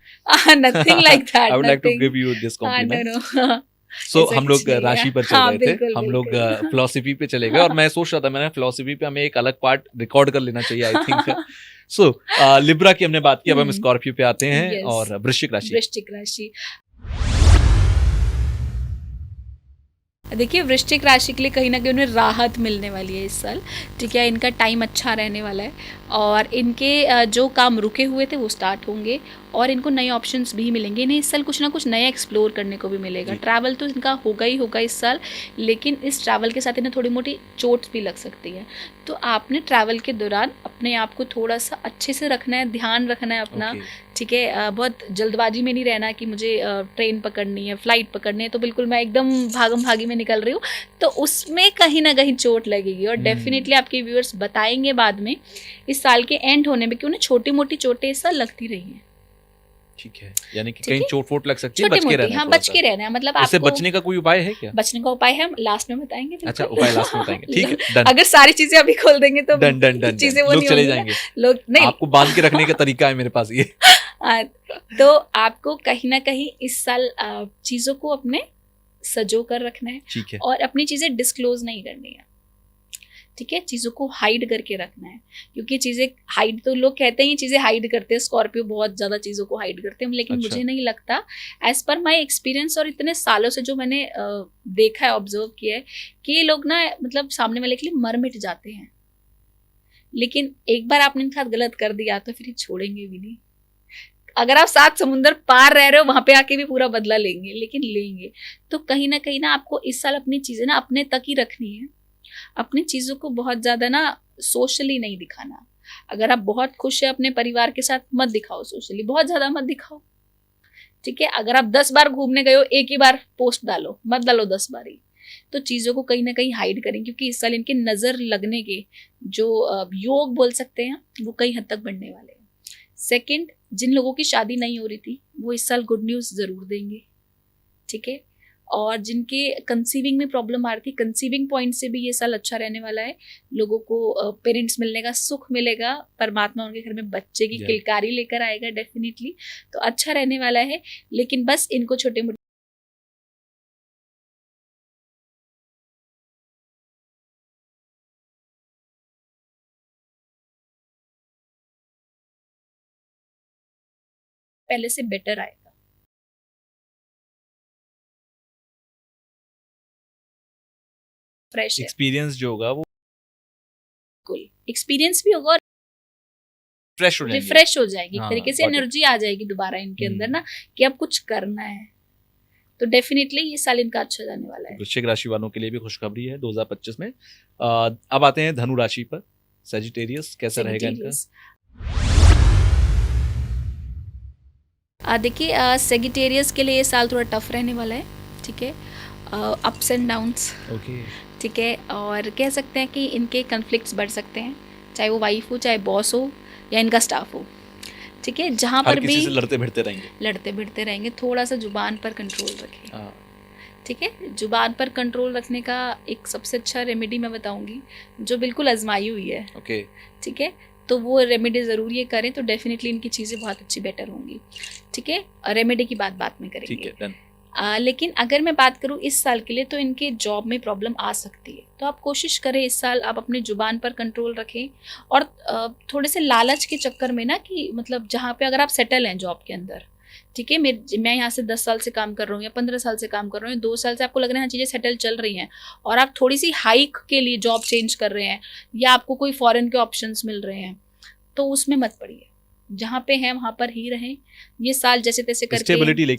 Nothing like that.
I would like to give you this compliment.
No.
So हम लोग राशि पर चल रहे थे, हम लोग फिलोसफी पे चले गए, और मैं सोच रहा था मैंने फिलोसफी पे हमें एक अलग पार्ट रिकॉर्ड कर लेना चाहिए आई थिंक। सो लिब्रा की हमने बात की, अब हम स्कॉर्पियो पे आते हैं और वृश्चिक राशि। देखिए वृश्चिक राशि के लिए कहीं ना कहीं उन्हें राहत मिलने वाली है इस साल, ठीक है। इनका टाइम अच्छा रहने वाला है और इनके जो काम रुके हुए थे वो स्टार्ट होंगे और इनको नए ऑप्शंस भी मिलेंगे। इन्हें इस साल कुछ ना कुछ नया एक्सप्लोर करने को भी मिलेगा। ट्रैवल तो इनका होगा ही होगा इस साल, लेकिन इस ट्रैवल के साथ इन्हें थोड़ी मोटी चोट भी लग सकती है। तो आपने ट्रैवल के दौरान अपने आप को थोड़ा सा अच्छे से रखना है, ध्यान रखना है अपना, ठीक है। बहुत जल्दबाजी में नहीं रहना कि मुझे ट्रेन पकड़नी है, फ्लाइट पकड़नी है तो बिल्कुल मैं एकदम भागम भागी में निकल रही हूँ, तो उसमें कहीं ना कहीं चोट लगेगी। और डेफिनेटली आपके व्यूअर्स बताएंगे बाद में इस साल के एंड होने में कि उन्हें छोटी मोटी चोटें इस साल लगती रही हैं, ठीक है। यानी कि कहीं चोट वोट लग सकती है, बच के रहना है।
हाँ, बच के रहना है। मतलब
इससे बचने का कोई उपाय है क्या?
बचने का उपाय हम लास्ट में बताएंगे।
अच्छा, उपाय लास्ट में बताएंगे, ठीक है, डन।
अगर सारी चीजें अभी खोल देंगे तो
डन चीजें वो लोग चले जाएंगे।
लोग नहीं,
आपको बांध के रखने का तरीका है मेरे पास ये।
तो आपको कहीं ना कहीं इस साल चीज़ों को अपने सजो कर रखना है
ठीक है।
और अपनी चीज़ें डिस्क्लोज नहीं करनी है, ठीक है। चीज़ों को हाइड करके रखना है, क्योंकि चीज़ें हाइड, तो लोग कहते हैं ये चीज़ें हाइड करते हैं, स्कॉर्पियो बहुत ज़्यादा चीज़ों को हाइड करते हैं, लेकिन
अच्छा।
मुझे नहीं लगता। एज पर माई एक्सपीरियंस और इतने सालों से जो मैंने देखा है, ऑब्जर्व किया है, कि ये लोग ना मतलब सामने वाले के लिए मर मिट जाते हैं, लेकिन एक बार आपने इनके साथ गलत कर दिया तो फिर ये छोड़ेंगे भी नहीं। अगर आप 7 समुंदर पार रह रहे हो, वहां पे आके भी पूरा बदला लेंगे, लेकिन लेंगे। तो कहीं ना आपको इस साल अपनी चीजें ना अपने तक ही रखनी है, अपनी चीजों को बहुत ज्यादा ना सोशली नहीं दिखाना। अगर आप बहुत खुश है अपने परिवार के साथ, मत दिखाओ सोशली, बहुत ज्यादा मत दिखाओ, ठीक है। अगर आप 10 बार घूमने गए हो, एक ही बार पोस्ट डालो, मत डालो 10 बार ही। तो चीजों को कहीं ना कहीं हाइड करें, क्योंकि इस साल इनके नजर लगने के जो योग बोल सकते हैं, वो कई हद तक बढ़ने वाले हैं। सेकंड, जिन लोगों की शादी नहीं हो रही थी, वो इस साल गुड न्यूज जरूर देंगे, ठीक है। और जिनके कंसीविंग में प्रॉब्लम आ रही थी, कंसीविंग पॉइंट से भी ये साल अच्छा रहने वाला है। लोगों को पेरेंट्स मिलने का सुख मिलेगा, परमात्मा उनके घर में बच्चे की किलकारी लेकर आएगा डेफिनेटली, तो अच्छा रहने वाला है। लेकिन बस इनको छोटे मोटे पहले से बेटर आएगा, फ्रेश है,
एक्सपीरियंस जो होगा वो
बिल्कुल एक्सपीरियंस भी होगा और
फ्रेश हो जाएंगे।
रिफ्रेश हो जाएगी, एक
हाँ,
तरीके से
got it।
एनर्जी आ जाएगी दोबारा इनके अंदर ना, कि अब कुछ करना है। तो डेफिनेटली ये साल इनका अच्छा जाने वाला है।
वृश्चिक राशि वालों के लिए भी खुशखबरी है 2025 में। अब आते हैं धनु राशि पर। सजिटेरियस कैसा रहेगा इनका?
देखिए सेगिटेरियस के लिए ये साल थोड़ा टफ रहने वाला है, ठीक है। Ups and downs,
okay.
ठीक है। और कह सकते हैं कि इनके कन्फ्लिक्ट्स बढ़ सकते हैं, चाहे वो वाइफ हो, चाहे बॉस हो, या इनका स्टाफ हो, ठीक है। जहाँ
हर
पर
किसी
भी
से लड़ते
भिड़ते रहेंगे। थोड़ा सा जुबान पर कंट्रोल रखें,
हाँ।
ठीक है। जुबान पर कंट्रोल रखने का एक सबसे अच्छा रेमेडी मैं बताऊंगी, जो बिल्कुल आजमाई हुई है,
ओके।
ठीक है। तो वो रेमेडी ज़रूर ये करें, तो डेफिनेटली इनकी चीज़ें बहुत अच्छी बेटर होंगी, ठीक है। रेमेडी की बात में करेंगे,
ठीक है, डन।
लेकिन अगर मैं बात करूँ इस साल के लिए, तो इनके जॉब में प्रॉब्लम आ सकती है। तो आप कोशिश करें इस साल आप अपने जुबान पर कंट्रोल रखें, और थोड़े से लालच के चक्कर में ना, कि मतलब जहाँ पे अगर आप सेटल हैं जॉब के अंदर, ठीक है, मैं यहाँ से 10 साल से काम कर रहा हूँ या 15 साल से काम कर रहा हूँ, 2 साल से आपको लग रहा है चीज़ें सेटल चल रही हैं, और आप थोड़ी सी हाइक के लिए जॉब चेंज कर रहे हैं, या आपको कोई फॉरेन के ऑप्शंस मिल रहे हैं, तो उसमें मत पड़िए। जहाँ पे हैं वहाँ पर ही रहें। ये साल जैसे तैसे करके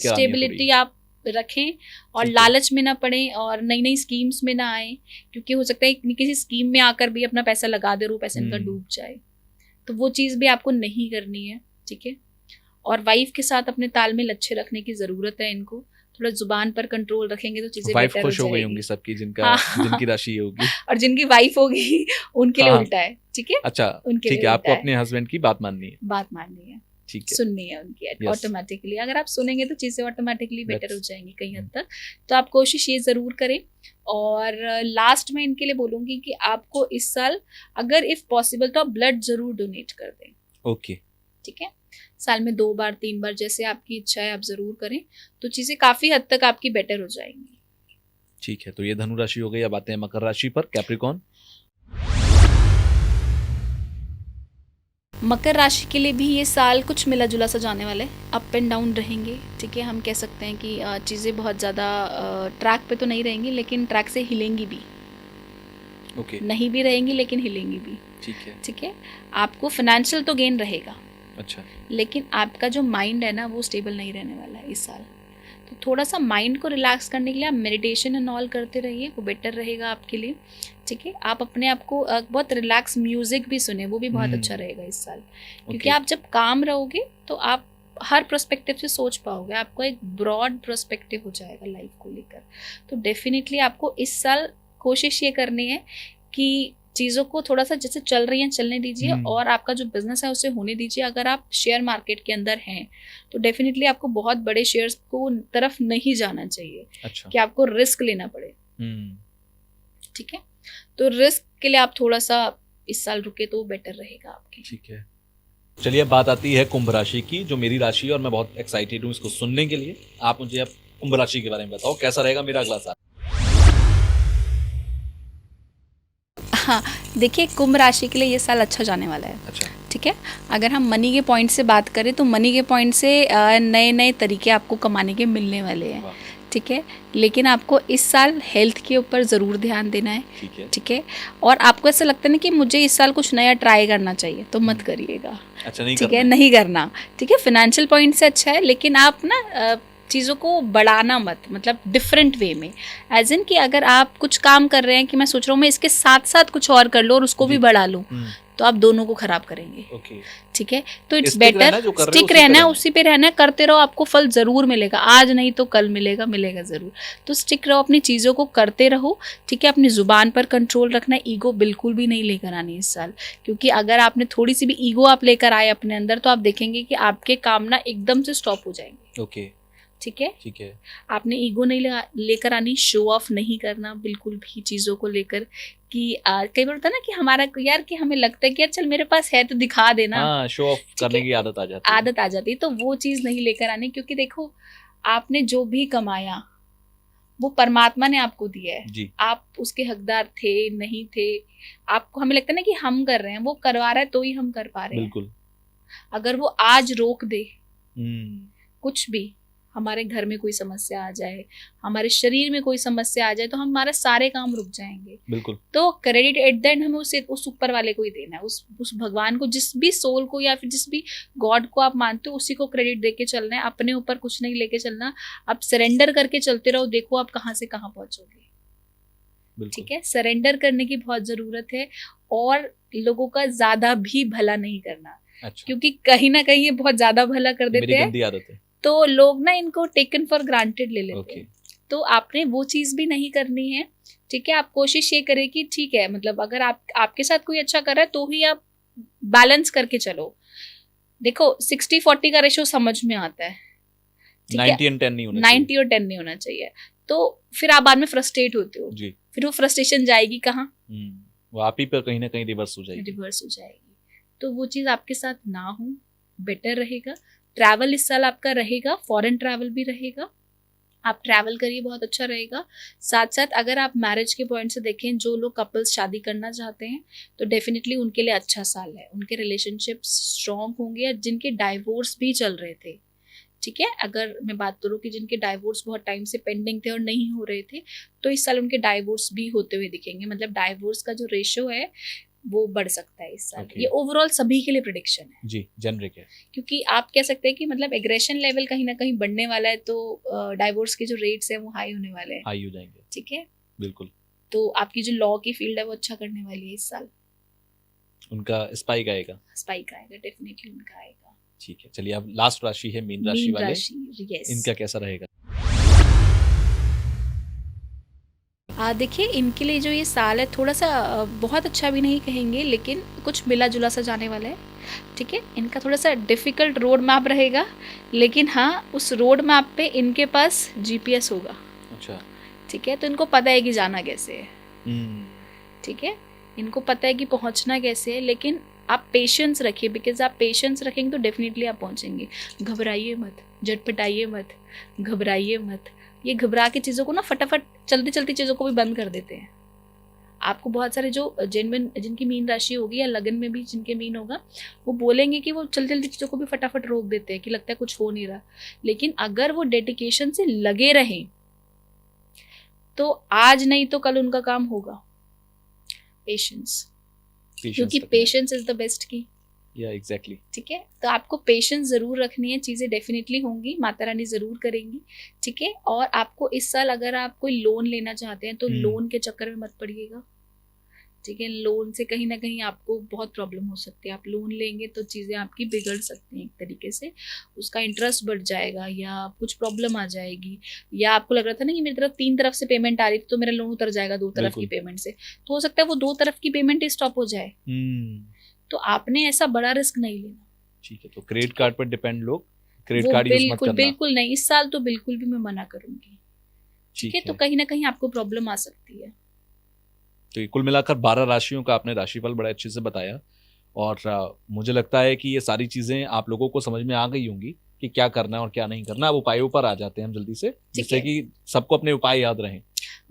स्टेबिलिटी आप रखें, और लालच में ना पड़ें, और नई नई स्कीम्स में ना आए, क्योंकि हो सकता है किसी स्कीम में आकर भी अपना पैसा लगा दे, पैसा इनका डूब जाए। तो वो चीज़ भी आपको नहीं करनी है, ठीक है। और वाइफ के साथ अपने तालमेल अच्छे रखने की ज़रूरत है इनको। थोड़ा जुबान पर कंट्रोल रखेंगे तो चीज़ें बेटर हो जाएगी।
होंगी सबकी, जिनकी राशि ये होगी।
और जिनकी वाइफ होगी उनके लिए उल्टा है, ठीक है।
अच्छा,
उनके
ठीक
लिए
है, आपको
उल्टा
अपने हस्बैंड की बात माननी
है,
ठीक है,
सुननी है उनकी ऑटोमेटिकली। अगर आप सुनेंगे तो चीज़ें ऑटोमेटिकली बेटर हो जाएंगी कहीं हद तक। तो आप कोशिश ये ज़रूर करें। और लास्ट में इनके लिए बोलूँगी कि आपको इस साल अगर इफ़ पॉसिबल तो आप ब्लड ज़रूर डोनेट कर दें,
ओके,
ठीक है। साल में 2 बार 3 बार, जैसे आपकी इच्छा है, आप ज़रूर करें, तो चीज़ें काफ़ी हद तक आपकी बेटर हो जाएंगी।
ठीक है। तो ये धनु राशि हो गई। अब आते हैं मकर राशि पर, कैप्रिकॉर्न।
मकर राशि के लिए भी ये साल कुछ मिला जुला सा जाने वाला है, अप एंड डाउन रहेंगे, ठीक है। हम कह सकते हैं कि चीज़ें बहुत ज़्यादा ट्रैक पे तो नहीं रहेंगी, लेकिन ट्रैक से हिलेंगी भी,
ओके।
नहीं भी रहेंगी लेकिन हिलेंगी भी, ठीक है। आपको फाइनेंशियल तो गेन रहेगा,
अच्छा,
लेकिन आपका जो माइंड है ना, वो स्टेबल नहीं रहने वाला है इस साल। तो थोड़ा सा माइंड को रिलैक्स करने के लिए आप मेडिटेशन एंड ऑल करते रहिए, वो बेटर रहेगा आपके लिए, ठीक है। आप अपने आप को बहुत रिलैक्स म्यूजिक भी सुने, वो भी बहुत अच्छा रहेगा इस साल, क्योंकि आप जब काम रहोगे तो आप हर पर्सपेक्टिव से सोच पाओगे, आपको एक ब्रॉड पर्सपेक्टिव हो जाएगा लाइफ को लेकर। तो डेफिनेटली आपको इस साल कोशिश ये करनी है कि चीज़ों को थोड़ा सा जैसे चल रही हैं चलने दीजिए, और आपका जो बिजनेस है उसे होने दीजिए। अगर आप शेयर मार्केट के अंदर हैं तो डेफिनेटली आपको बहुत बड़े शेयर्स को तरफ नहीं जाना चाहिए,
अच्छा,
कि आपको रिस्क लेना पड़े, ठीक है। तो रिस्क के लिए आप थोड़ा सा इस साल रुके तो बेटर रहेगा आपके,
ठीक है। चलिए अब बात आती है कुंभ राशि की, जो मेरी राशि है और मैं बहुत एक्साइटेड हूँ इसको सुनने के लिए। आप मुझे अब कुंभ राशि के बारे में बताओ, कैसा रहेगा मेरा अगला साल?
हाँ, देखिए कुंभ राशि के लिए ये साल अच्छा जाने वाला है।
अच्छा।
ठीक है, अगर हम मनी के पॉइंट से बात करें तो मनी के पॉइंट से नए नए तरीके आपको कमाने के मिलने वाले हैं।
वाह,
ठीक है, लेकिन आपको इस साल हेल्थ के ऊपर ज़रूर ध्यान देना है।
ठीक है।
ठीक है, और आपको ऐसा लगता है ना कि मुझे इस साल कुछ नया ट्राई करना चाहिए, तो मत करिएगा।
अच्छा, नहीं
ठीक
करना
है,
है।
नहीं करना। ठीक है, फिनेंशियल पॉइंट से अच्छा है, लेकिन आप ना चीज़ों को बढ़ाना मत, मतलब डिफरेंट वे में। एज इन कि अगर आप कुछ काम कर रहे हैं कि मैं सोच रहा हूँ मैं इसके साथ साथ कुछ और कर लूँ और उसको
जी।
भी बढ़ा लूँ,
हम्म,
तो आप दोनों को खराब करेंगे।
ओके।
ठीक है, तो इट्स
स्टिक रहना
बेटर
है, जो कर रहे हो
स्टिक
उसी पे
रहना है,
रहना है।
उसी पे रहना है, करते रहो, आपको फल ज़रूर मिलेगा। आज नहीं तो कल मिलेगा, मिलेगा ज़रूर। तो स्टिक रहो, अपनी चीज़ों को करते रहो। ठीक है, अपनी ज़ुबान पर कंट्रोल रखना है, ईगो बिल्कुल भी नहीं लेकर आनी इस साल, क्योंकि अगर आपने थोड़ी सी भी ईगो आप लेकर आए अपने अंदर, तो आप देखेंगे कि आपके काम ना एकदम से स्टॉप हो जाएंगे।
ओके,
ठीक है,
ठीक है।
आपने ईगो नहीं लेकर आनी, शो ऑफ नहीं करना बिल्कुल भी चीज़ों को लेकर कि कई बार होता है ना कि हमारा यार कि हमें लगता है कि यार चल मेरे पास है तो दिखा देना।
हाँ, शो ऑफ
ठीक
करने
है,
की आदत आ जाती है।
आदत आ जाती है, तो वो चीज़ नहीं लेकर आनी, क्योंकि देखो आपने जो भी कमाया वो परमात्मा ने आपको दिया है।
जी।
आप उसके हकदार थे नहीं थे, आपको हमें लगता है ना कि हम कर रहे हैं, वो करवा रहा है तो ही हम कर पा रहे हैं।
बिल्कुल।
अगर वो आज रोक दे
हम्म,
कुछ भी, हमारे घर में कोई समस्या आ जाए, हमारे शरीर में कोई समस्या आ जाए, तो हमारे सारे काम रुक जाएंगे।
बिल्कुल।
तो क्रेडिट एट द एंड हमें उस ऊपर वाले को ही देना है, उस भगवान को, जिस भी सोल को या फिर जिस भी गॉड को आप मानते हो, उसी को क्रेडिट दे के चलना है, अपने ऊपर कुछ नहीं लेके चलना। आप सरेंडर करके चलते रहो, देखो आप कहाँ से कहाँ पहुंचोगे।
बिल्कुल।
ठीक है, सरेंडर करने की बहुत जरूरत है, और लोगों का ज्यादा भी भला नहीं करना।
अच्छा,
क्योंकि कहीं ना कहीं ये बहुत ज्यादा भला कर
मेरी
देते हैं,
गंदी आदत है।
तो लोग ना इनको टेकन फॉर ग्रांटेड ले लेते
ओके।
हैं। तो आपने वो चीज़ भी नहीं करनी है। ठीक है, आप कोशिश ये करें कि ठीक है, मतलब अगर आपके साथ कोई अच्छा कर रहा है तो ही आप बैलेंस करके चलो। देखो 60-40 का रेशो समझ में आता है। ठीक है,
90 and 10 नहीं होना चाहिए।
90 और 10 नहीं होना चाहिए। तो फिर आप बाद में फ्रस्ट्रेट होते हो,
जी।
फिर वो फ्रस्ट्रेशन जाएगी कहाँ?
वो आप ही पर कहीं ना कहीं रिवर्स हो जाएगी।
रिवर्स हो जाएगी। तो वो चीज़ आपके साथ ना हो, बेटर रहेगा। ट्रैवल इस साल आपका रहेगा, फॉरेन ट्रैवल भी रहेगा, आप ट्रैवल करिए, बहुत अच्छा रहेगा। साथ साथ अगर आप मैरिज के पॉइंट से देखें, जो लोग कपल्स शादी करना चाहते हैं, तो डेफिनेटली उनके लिए अच्छा साल है। उनके रिलेशनशिप्स स्ट्रॉन्ग होंगे, या जिनके डाइवोर्स भी चल रहे थे। ठीक है, अगर मैं बात करूँ कि जिनके डाइवोर्स बहुत टाइम से पेंडिंग थे और नहीं हो रहे थे, तो इस साल उनके डाइवोर्स भी होते हुए दिखेंगे। मतलब डाइवोर्स का जो रेशो है वो बढ़ सकता है इस साल।
Okay.
ये ओवरऑल सभी के लिए प्रिडिक्शन है।
जी, जेनरिक है।
क्योंकि आप कह सकते हैं कि मतलब एग्रेशन लेवल कहीं ना कहीं बढ़ने वाला है, तो डाइवोर्स के जो रेट्स हैं वो हाई होने वाले हैं।
हाई हो जाएंगे।
ठीक है,
बिल्कुल।
तो आपकी जो लॉ की फील्ड है वो अच्छा करने वाली है इस साल।
उनका स्पाइक आएगा।
स्पाइक आएगा, डेफिनेटली उनका आएगा।
ठीक है, चलिए अब लास्ट राशि है मीन राशि
मीन
वाले।
राशि, यस।
इनका कैसा रहेगा?
देखिए इनके लिए जो ये साल है थोड़ा सा बहुत अच्छा भी नहीं कहेंगे, लेकिन कुछ मिला जुला सा जाने वाला है। ठीक है, इनका थोड़ा सा डिफ़िकल्ट रोड मैप रहेगा, लेकिन हाँ उस रोड मैप पे इनके पास जीपीएस होगा।
अच्छा।
ठीक है, तो इनको पता है कि जाना कैसे है।
हम्म,
ठीक है, इनको पता है कि पहुंचना कैसे है, लेकिन आप पेशेंस रखिए, बिकॉज आप पेशेंस रखेंगे तो डेफिनेटली आप पहुंचेंगे। घबराइए मत, झटपटाइए मत, घबराइए मत। ये घबरा के चीज़ों को ना फटाफट चलती चलती चीज़ों को भी बंद कर देते हैं। आपको बहुत सारे जो जिनकी मीन राशि होगी, या लगन में भी जिनके मीन होगा, वो बोलेंगे कि वो चलती चलती चीज़ों को भी फटाफट रोक देते हैं कि लगता है कुछ हो नहीं रहा। लेकिन अगर वो डेडिकेशन से लगे रहें तो आज नहीं तो कल उनका काम होगा। पेशेंस, क्योंकि पेशेंस इज द बेस्ट की।
या एग्जैक्टली।
ठीक है, तो आपको पेशेंस ज़रूर रखनी है, चीज़ें डेफिनेटली होंगी, माता रानी ज़रूर करेंगी। ठीक है, और आपको इस साल अगर आप कोई लोन लेना चाहते हैं तो लोन के चक्कर में मत पड़िएगा। ठीक है, लोन से कहीं ना कहीं आपको बहुत प्रॉब्लम हो सकती है। आप लोन लेंगे तो चीज़ें आपकी बिगड़ सकती हैं एक तरीके से, उसका इंटरेस्ट बढ़ जाएगा या कुछ प्रॉब्लम आ जाएगी। या आपको लग रहा था ना कि मेरी तरफ 3 तरफ से पेमेंट आ रही थी तो मेरा लोन उतर जाएगा 2 तरफ की पेमेंट से, तो हो सकता है वो 2 तरफ की पेमेंट ही स्टॉप हो जाए। तो आपने ऐसा बड़ा रिस्क नहीं लेना।
ठीक है, तो क्रेडिट कार्ड पर डिपेंड लोग क्रेडिट कार्ड यूज मत करना।
बिल्कुल नहीं, इस साल तो बिल्कुल भी मैं मना करूंगी। ठीक है, तो कहीं ना कहीं आपको प्रॉब्लम आ सकती है।
तो कुल मिलाकर 12 राशियों का आपने राशिफल बड़ा अच्छे से बताया, और मुझे लगता है कि ये सारी चीज़ें आप लोगों को समझ में आ गई होंगी कि क्या करना है और क्या नहीं करना। अब उपायों पर आ जाते हैं हम जल्दी से, जिससे कि सबको अपने उपाय याद रहें।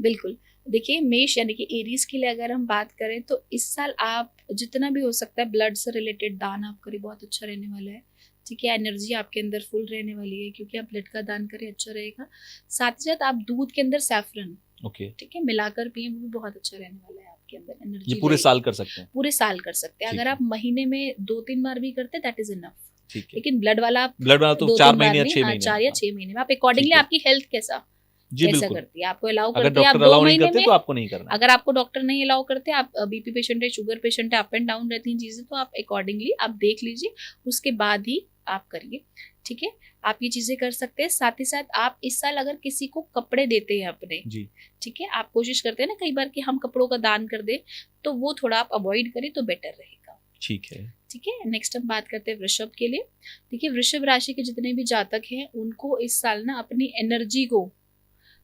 बिल्कुल। देखिए, मेष यानी कि एरीज के लिए अगर हम बात करें तो इस साल आप जितना भी हो सकता है ब्लड से रिलेटेड दान आप करें, बहुत अच्छा रहने वाला है। ठीक है, एनर्जी आपके अंदर फुल रहने वाली है क्योंकि आप ब्लड का दान करें, अच्छा रहेगा। साथ ही साथ आप दूध के अंदर सैफरन,
ओके,
ठीक है, मिलाकर पिए, वो भी बहुत अच्छा रहने वाला है, आपके अंदर एनर्जी
ये पूरे साल कर सकते हैं।
पूरे साल कर सकते हैं।
ठीक
अगर
है।
आप महीने में 2-3 बार भी करते हैं दैट इज इनफ।
ठीक है।
लेकिन ब्लड वाला आप
ब्लड वाला तो 4
2-3 बार
महीने या
नहीं,
6
हाँ,
महीने
4
में।
या
हाँ,
6 महीने में। आप अकॉर्डिंगली
ठीक है।
आपकी हेल्थ कैसा
जी,
कैसा
बिल्कुल।
करती है, आपको अलाउ
अगर
करते हैं आप
डॉक्टर
2
अलाउ नहीं
महीने
करते
में।
तो आपको नहीं करना।
अगर आपको डॉक्टर नहीं अलाउ करते, आप बीपी पेशेंट है, शुगर पेशेंट है, अप एंड डाउन रहती हैं चीजें, तो आप अकॉर्डिंगली आप देख लीजिए, उसके बाद ही आप करिए। ठीक है, आप ये चीजें कर सकते हैं। साथ ही साथ आप इस साल अगर किसी को कपड़े देते हैं अपने,
जी,
ठीक है, आप कोशिश करते हैं ना कई बार कि हम कपड़ों का दान कर दें, तो वो थोड़ा आप अवॉइड करें तो बेटर रहेगा।
ठीक है।
ठीक है, नेक्स्ट हम बात करते हैं वृषभ के लिए। देखिए, वृषभ राशि के जितने भी जातक हैं उनको इस साल ना अपनी एनर्जी को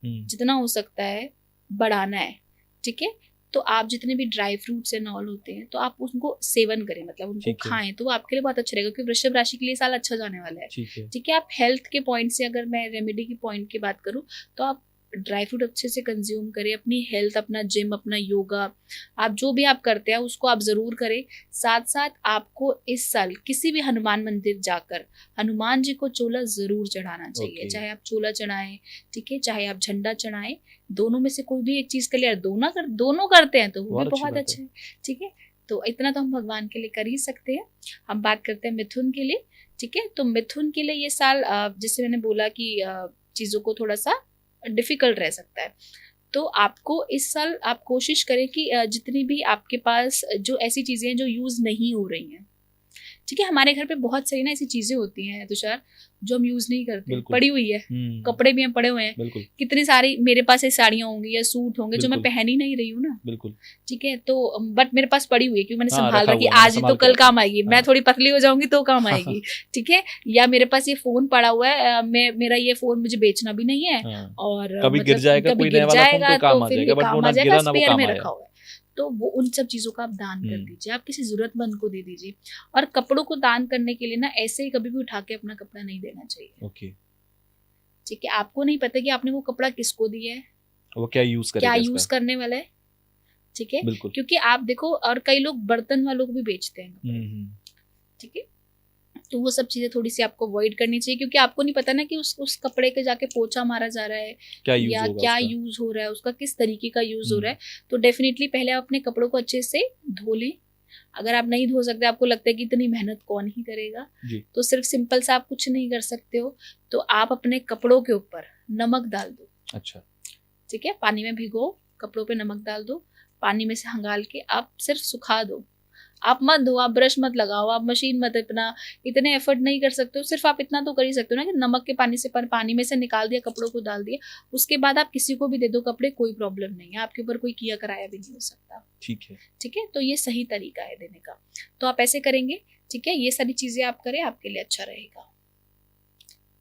जितना हो सकता है बढ़ाना है। ठीक है, तो आप जितने भी ड्राई फ्रूट्स एंड ऑल होते हैं तो आप उनको सेवन करें, मतलब उनको
ठीक है।
खाएं, तो वो आपके लिए बहुत अच्छा रहेगा क्योंकि वृषभ राशि के लिए साल अच्छा जाने वाला है।
ठीक है।
ठीक है, आप हेल्थ के पॉइंट से, अगर मैं रेमेडी की पॉइंट की बात करूं, तो आप ड्राई फ्रूट अच्छे से कंज्यूम करें, अपनी हेल्थ, अपना जिम, अपना योगा, आप जो भी आप करते हैं उसको आप ज़रूर करें। साथ साथ आपको इस साल किसी भी हनुमान मंदिर जाकर हनुमान जी को चोला ज़रूर चढ़ाना चाहिए।
ओके।
चाहे आप चोला चढ़ाएं, ठीक है, चाहे आप झंडा चढ़ाएं, दोनों में से कोई भी एक चीज़ कर लिया, दोनों करते हैं तो वो भी
बहुत अच्छी
बहुत
बात
अच्छा है। ठीक है, तो इतना तो हम भगवान के लिए कर ही सकते हैं। हम बात करते हैं मिथुन के लिए। ठीक है, तो मिथुन के लिए ये साल जैसे मैंने बोला कि चीज़ों को थोड़ा सा डिफिकल्ट रह सकता है, तो आपको इस साल आप कोशिश करें कि जितनी भी आपके पास जो ऐसी चीज़ें हैं जो यूज़ नहीं हो रही हैं, ठीक है, हमारे घर पे बहुत सारी ना ऐसी चीज़ें होती हैं तुषार जो हम यूज़ नहीं करते,
बिल्कुल।
पड़ी हुई है, कपड़े भी हम पड़े हुए हैं,
बिल्कुल,
कितनी सारी मेरे पास ये साड़ियाँ होंगी या सूट होंगे जो मैं
बिल्कुल।
पहन ही नहीं रही हूँ ना।
बिल्कुल।
ठीक है, तो बट मेरे पास पड़ी हुई है क्योंकि मैंने
हाँ,
संभाल
रखा
रखी,
हुआ है, मैंने
आज ही तो
संभाल के
कल
रखा
काम
है।
आएगी, मैं
हाँ।
थोड़ी पतली हो जाऊंगी तो काम आएगी। ठीक है, या मेरे पास ये फोन पड़ा हुआ है, मेरा ये फोन मुझे बेचना भी नहीं है,
हाँ।
और
कभी गिर जाएगा
कभी
कोई
गिर
नया वाला फ़ोन
जाएगा
तो काम
तो
आ
फिर
जाएगा,
ये
बट वो
काम
ना
आ जाएगा,
गिरा ना वो
स्पेयर में
काम आया।
रखा हुआ है। तो वो उन सब चीज़ों का आप दान कर
हुँ।
दीजिए, आप किसी ज़रूरतमंद को दे दीजिए। और कपड़ों को दान करने के लिए ना ऐसे ही कभी भी उठा के अपना कपड़ा नहीं देना चाहिए।
ओके।
ठीक है, आपको नहीं पता कि आपने वो कपड़ा किसको दिया है,
वो क्या यूज़
क्या
करेगा
यूज़
इसका?
करने वाला है। ठीक है,
बिल्कुल।
क्योंकि आप देखो, और कई लोग बर्तन वालों को भी बेचते हैं कपड़े।
हुँ।
ठीक है, तो वो सब चीज़ें थोड़ी सी आपको अवॉइड करनी चाहिए क्योंकि आपको नहीं पता ना कि उस कपड़े के जाके पोछा मारा जा रहा है
क्या यूज़
या
होगा
क्या
उसका?
यूज़ हो रहा है, उसका किस तरीके का यूज़ हो
हुँ।
रहा है। तो डेफिनेटली पहले आप अपने कपड़ों को अच्छे से धो लें। अगर आप नहीं धो सकते, आपको लगता है कि इतनी मेहनत कौन ही करेगा,
जी।
तो सिर्फ सिंपल सा आप कुछ नहीं कर सकते हो, तो आप अपने कपड़ों के ऊपर नमक डाल दो।
अच्छा।
ठीक है, पानी में भिगो, कपड़ों पे नमक डाल दो, पानी में से हंगाल के आप सिर्फ सुखा दो। आप मत धो, आप ब्रश मत लगाओ, आप मशीन मत, इतने एफर्ट नहीं कर सकते हो, सिर्फ आप इतना तो कर ही सकते हो ना कि नमक के पानी से पानी में से निकाल दिया, कपड़ों को डाल दिया, उसके बाद आप किसी को भी दे दो कपड़े, कोई प्रॉब्लम नहीं है, आपके ऊपर कोई किया कराया भी नहीं हो सकता।
ठीक है।
ठीक है, तो ये सही तरीका है देने का, तो आप ऐसे करेंगे। ठीक है, ये सारी चीजें आप करें, आपके लिए अच्छा रहेगा।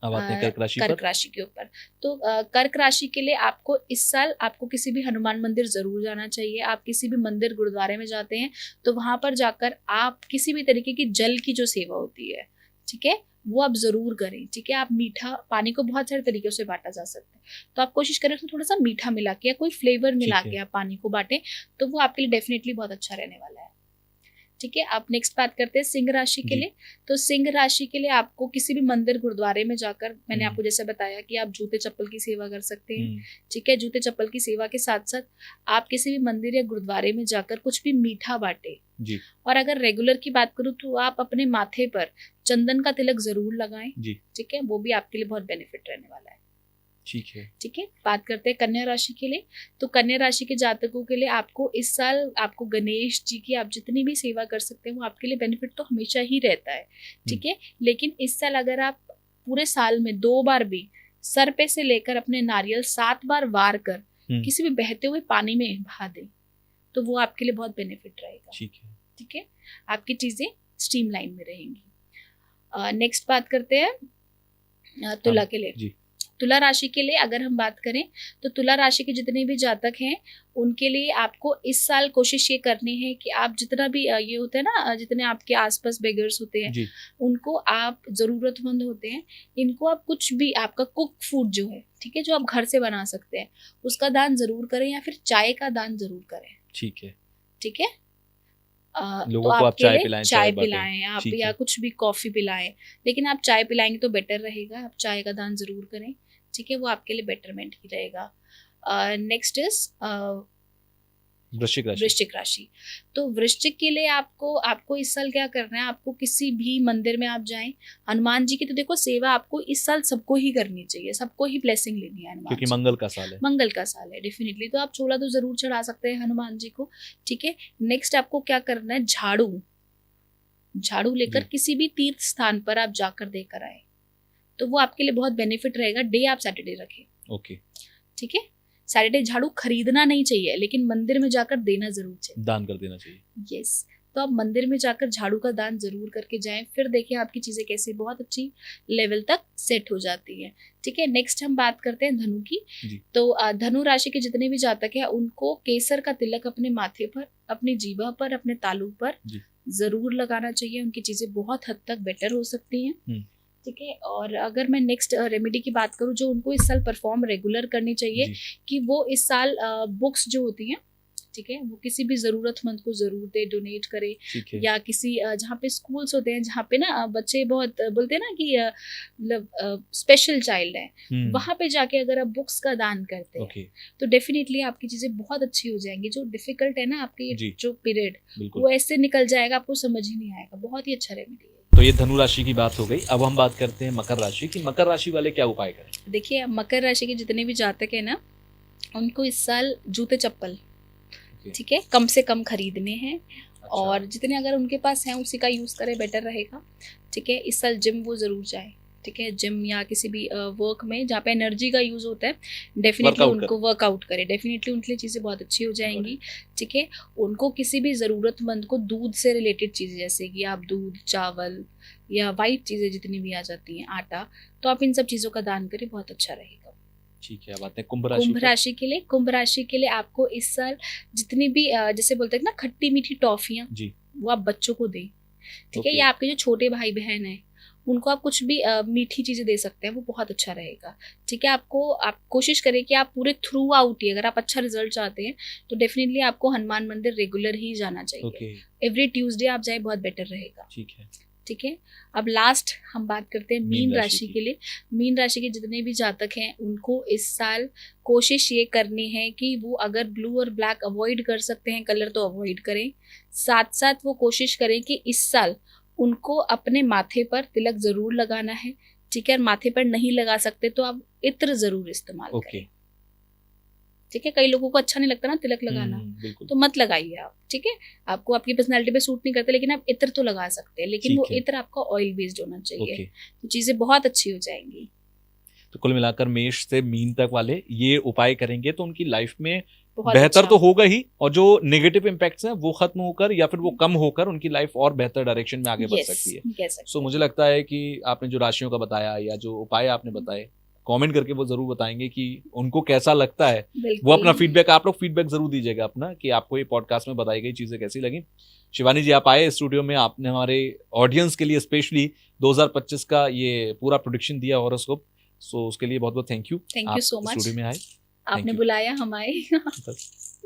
अब आते हैं कर्क राशि पर।
कर्क राशि के ऊपर, तो कर्क राशि के लिए आपको इस साल आपको किसी भी हनुमान मंदिर जरूर जाना चाहिए। आप किसी भी मंदिर गुरुद्वारे में जाते हैं तो वहां पर जाकर आप किसी भी तरीके की जल की जो सेवा होती है, ठीक है, वो आप जरूर करें। ठीक है, आप मीठा पानी को बहुत सारे तरीकों से बांटा जा सकता है, तो आप कोशिश करें उसमें थोड़ा सा मीठा मिला के या कोई फ्लेवर मिला के आप पानी को बांटें, तो वो आपके लिए डेफिनेटली बहुत अच्छा रहने वाला है। ठीक है, आप नेक्स्ट बात करते हैं सिंह राशि के लिए। तो सिंह राशि के लिए आपको किसी भी मंदिर गुरुद्वारे में जाकर, मैंने आपको जैसे बताया कि आप जूते चप्पल की सेवा कर सकते हैं। ठीक है, जूते चप्पल की सेवा के साथ साथ आप किसी भी मंदिर या गुरुद्वारे में जाकर कुछ भी मीठा बांटे
जी।
और अगर रेगुलर की बात करूँ तो आप अपने माथे पर चंदन का तिलक जरूर लगाएं।
जी।
ठीक है, वो भी आपके लिए बहुत बेनिफिट रहने वाला है।
ठीक है।
ठीक है, बात करते हैं कन्या राशि के लिए। तो कन्या राशि के जातकों के लिए आपको इस साल आपको गणेश जी की आप जितनी भी सेवा कर सकते हैं वो आपके लिए बेनिफिट तो हमेशा ही रहता है। ठीक है, लेकिन इस साल अगर आप पूरे साल में 2 बार भी सर पे से लेकर अपने नारियल 7 बार वार कर किसी भी बहते हुए पानी में बहा दें तो वो आपके लिए बहुत बेनिफिट रहेगा।
ठीक है।
ठीक है, आपकी चीजें स्ट्रीमलाइन में रहेंगी। नेक्स्ट बात करते हैं तुला के लिए।
जी।
तुला राशि के लिए अगर हम बात करें तो तुला राशि के जितने भी जातक हैं उनके लिए आपको इस साल कोशिश ये करनी है कि आप जितना भी ये होते हैं ना, जितने आपके आसपास बेगर्स होते हैं
जी
उनको, आप ज़रूरतमंद होते हैं, इनको आप कुछ भी, आपका कुक फूड जो है, ठीक है, जो आप घर से बना सकते हैं उसका दान ज़रूर करें, या फिर चाय का दान ज़रूर करें।
ठीक है,
ठीक है,
लोगों
तो
को आप
आपके
चाय
लिए
पिलाएं,
चाय
बांटें।
पिलाएं आप,
ठीक
या
है,
कुछ भी कॉफ़ी पिलाएं, लेकिन आप चाय पिलाएंगे तो बेटर रहेगा, आप चाय का दान ज़रूर करें। ठीक है, वो आपके लिए बेटरमेंट ही रहेगा। नेक्स्ट इज
वृश्चिक राशि।
वृश्चिक राशि। तो वृश्चिक के लिए आपको इस साल क्या करना है, आपको किसी भी मंदिर में आप जाएं, हनुमान जी की तो देखो सेवा आपको इस साल सबको ही करनी चाहिए, सबको ही ब्लेसिंग लेनी है हनुमान
क्योंकि
जी,
मंगल का साल है।
मंगल का साल है डेफिनेटली, तो आप छोला तो जरूर चढ़ा सकते हैं हनुमान जी को। ठीक है, नेक्स्ट आपको क्या करना है, झाड़ू लेकर
जी।
किसी भी तीर्थ स्थान पर आप जाकर देकर आए, तो वो आपके लिए बहुत बेनिफिट रहेगा। डे आप सैटरडे रखें।
ओके,
ठीक है, सैटरडे झाड़ू खरीदना नहीं चाहिए, लेकिन मंदिर में जाकर देना जरूर चाहिए,
दान कर देना चाहिए।
यस। तो आप मंदिर में जाकर झाड़ू का दान जरूर करके जाएं, फिर देखिए आपकी चीजें कैसे बहुत अच्छी लेवल तक सेट हो जाती है। ठीक है, नेक्स्ट हम बात करते हैं धनु की।
जी।
तो धनु राशि के जितने भी जातक हैं उनको केसर का तिलक अपने माथे पर, अपनी जीभा पर, अपने तालू पर
जी।
जरूर लगाना चाहिए, उनकी चीजें बहुत हद तक बेटर हो सकती हैं। ठीक है, और अगर मैं नेक्स्ट रेमेडी की बात करूँ जो उनको इस साल परफॉर्म रेगुलर करनी चाहिए,
जी।
कि वो इस साल बुक्स जो होती हैं, ठीक है, वो किसी भी ज़रूरतमंद को ज़रूर दे, डोनेट करे,
ठीक है,
या किसी जहाँ पे स्कूल्स होते हैं, जहाँ पे ना बच्चे बहुत बोलते हैं ना कि मतलब स्पेशल चाइल्ड है, वहाँ पे जाके अगर आप बुक्स का दान करते हैं
ओके,
तो डेफिनेटली आपकी चीज़ें बहुत अच्छी हो जाएंगी। जो डिफिकल्ट है ना आपकी
जी।
जो पीरियड,
बिल्कुल।
वो ऐसे निकल जाएगा, आपको समझ ही नहीं आएगा। बहुत ही अच्छा रेमेडी है।
तो ये धनु राशि की बात हो गई। अब हम बात करते हैं मकर राशि की। मकर राशि वाले क्या उपाय करें?
देखिए, मकर राशि के जितने भी जातक है ना, उनको इस साल जूते चप्पल, ठीक है, कम से कम खरीदने हैं,
अच्छा।
और जितने अगर उनके पास हैं उसी का यूज़ करें, बेटर रहेगा। ठीक है, इस साल जिम वो ज़रूर जाए। ठीक है, जिम या किसी भी वर्क में जहाँ पे एनर्जी का यूज़ होता है, डेफिनेटली उनको वर्कआउट करे, डेफिनेटली उनके लिए चीज़ें बहुत अच्छी हो जाएंगी। ठीक है, उनको किसी भी ज़रूरतमंद को दूध से रिलेटेड चीज़ें, जैसे कि आप दूध, चावल या वाइट चीज़ें जितनी भी आ जाती हैं, आटा, तो आप इन सब चीज़ों का दान करें, बहुत अच्छा रहेगा।
ठीक है, अब आते हैं कुंभ राशि।
कुंभ राशि के लिए आपको इस साल जितनी भी जैसे बोलते हैं ना खट्टी मीठी टॉफियाँ,
जी।
वो आप बच्चों को दें। ठीक है,
ओके।
या आपके जो छोटे भाई बहन हैं उनको आप कुछ भी मीठी चीज़ें दे सकते हैं, वो बहुत अच्छा रहेगा। ठीक है, आप कोशिश करें कि आप पूरे थ्रू आउट ही, अगर आप अच्छा रिजल्ट चाहते हैं तो डेफिनेटली आपको हनुमान मंदिर रेगुलर ही जाना चाहिए।
ओके,
एवरी ट्यूसडे आप जाए, बहुत बेटर रहेगा।
ठीक है।
ठीक है, अब लास्ट हम बात करते हैं मीन
मीन राशि
राशि
की।
के लिए। मीन राशि के जितने भी जातक हैं उनको इस साल कोशिश ये करनी है कि वो अगर ब्लू और ब्लैक अवॉइड कर सकते हैं कलर, तो अवॉइड करें। साथ साथ वो कोशिश करें कि इस साल उनको अपने माथे पर तिलक ज़रूर लगाना है। ठीक है, और माथे पर नहीं लगा सकते तो आप इत्र ज़रूर इस्तेमाल
ओके।
करें। ठीक है, कई लोगों को अच्छा नहीं लगता ना तिलक लगाना,
बिल्कुल।
तो मत लगाइए आप। ठीक है, आपको आपकी पर्सनालिटी पे सूट नहीं करता, लेकिन आप इत्र तो लगा सकते हैं, लेकिन
ठीक
वो
है।
इत्र आपका ऑयल बेस्ड होना चाहिए।
ओके।
तो चीज़ें बहुत अच्छी हो जाएंगी।
तो कुल मिलाकर मेष से मीन तक वाले ये उपाय करेंगे तो उनकी लाइफ में
बहुत
बेहतर
अच्छा।
तो होगा ही, और जो नेगेटिव इम्पैक्ट्स हैं वो खत्म होकर या फिर वो कम होकर उनकी लाइफ और बेहतर डायरेक्शन में आगे बढ़
Yes,
सकती है।
कह सकते
सो
हैं।
मुझे लगता है कि आपने जो राशियों का बताया या जो उपाय आपने बताए, कमेंट करके वो जरूर बताएंगे कि उनको कैसा लगता है। वो
बिल्कुल।
अपना फीडबैक, आप लोग फीडबैक जरूर दीजिएगा अपना, कि आपको ये पॉडकास्ट में बताई गई चीजें कैसी लगी। शिवानी जी, आप आए स्टूडियो में, आपने हमारे ऑडियंस के लिए स्पेशली 2025 का ये पूरा प्रोडिक्शन दिया हॉरोस्कोप, सो उसके लिए बहुत बहुत thank you.
Thank you so much,
studio में आए,
आपने
you.
बुलाया, हम आए।
बस।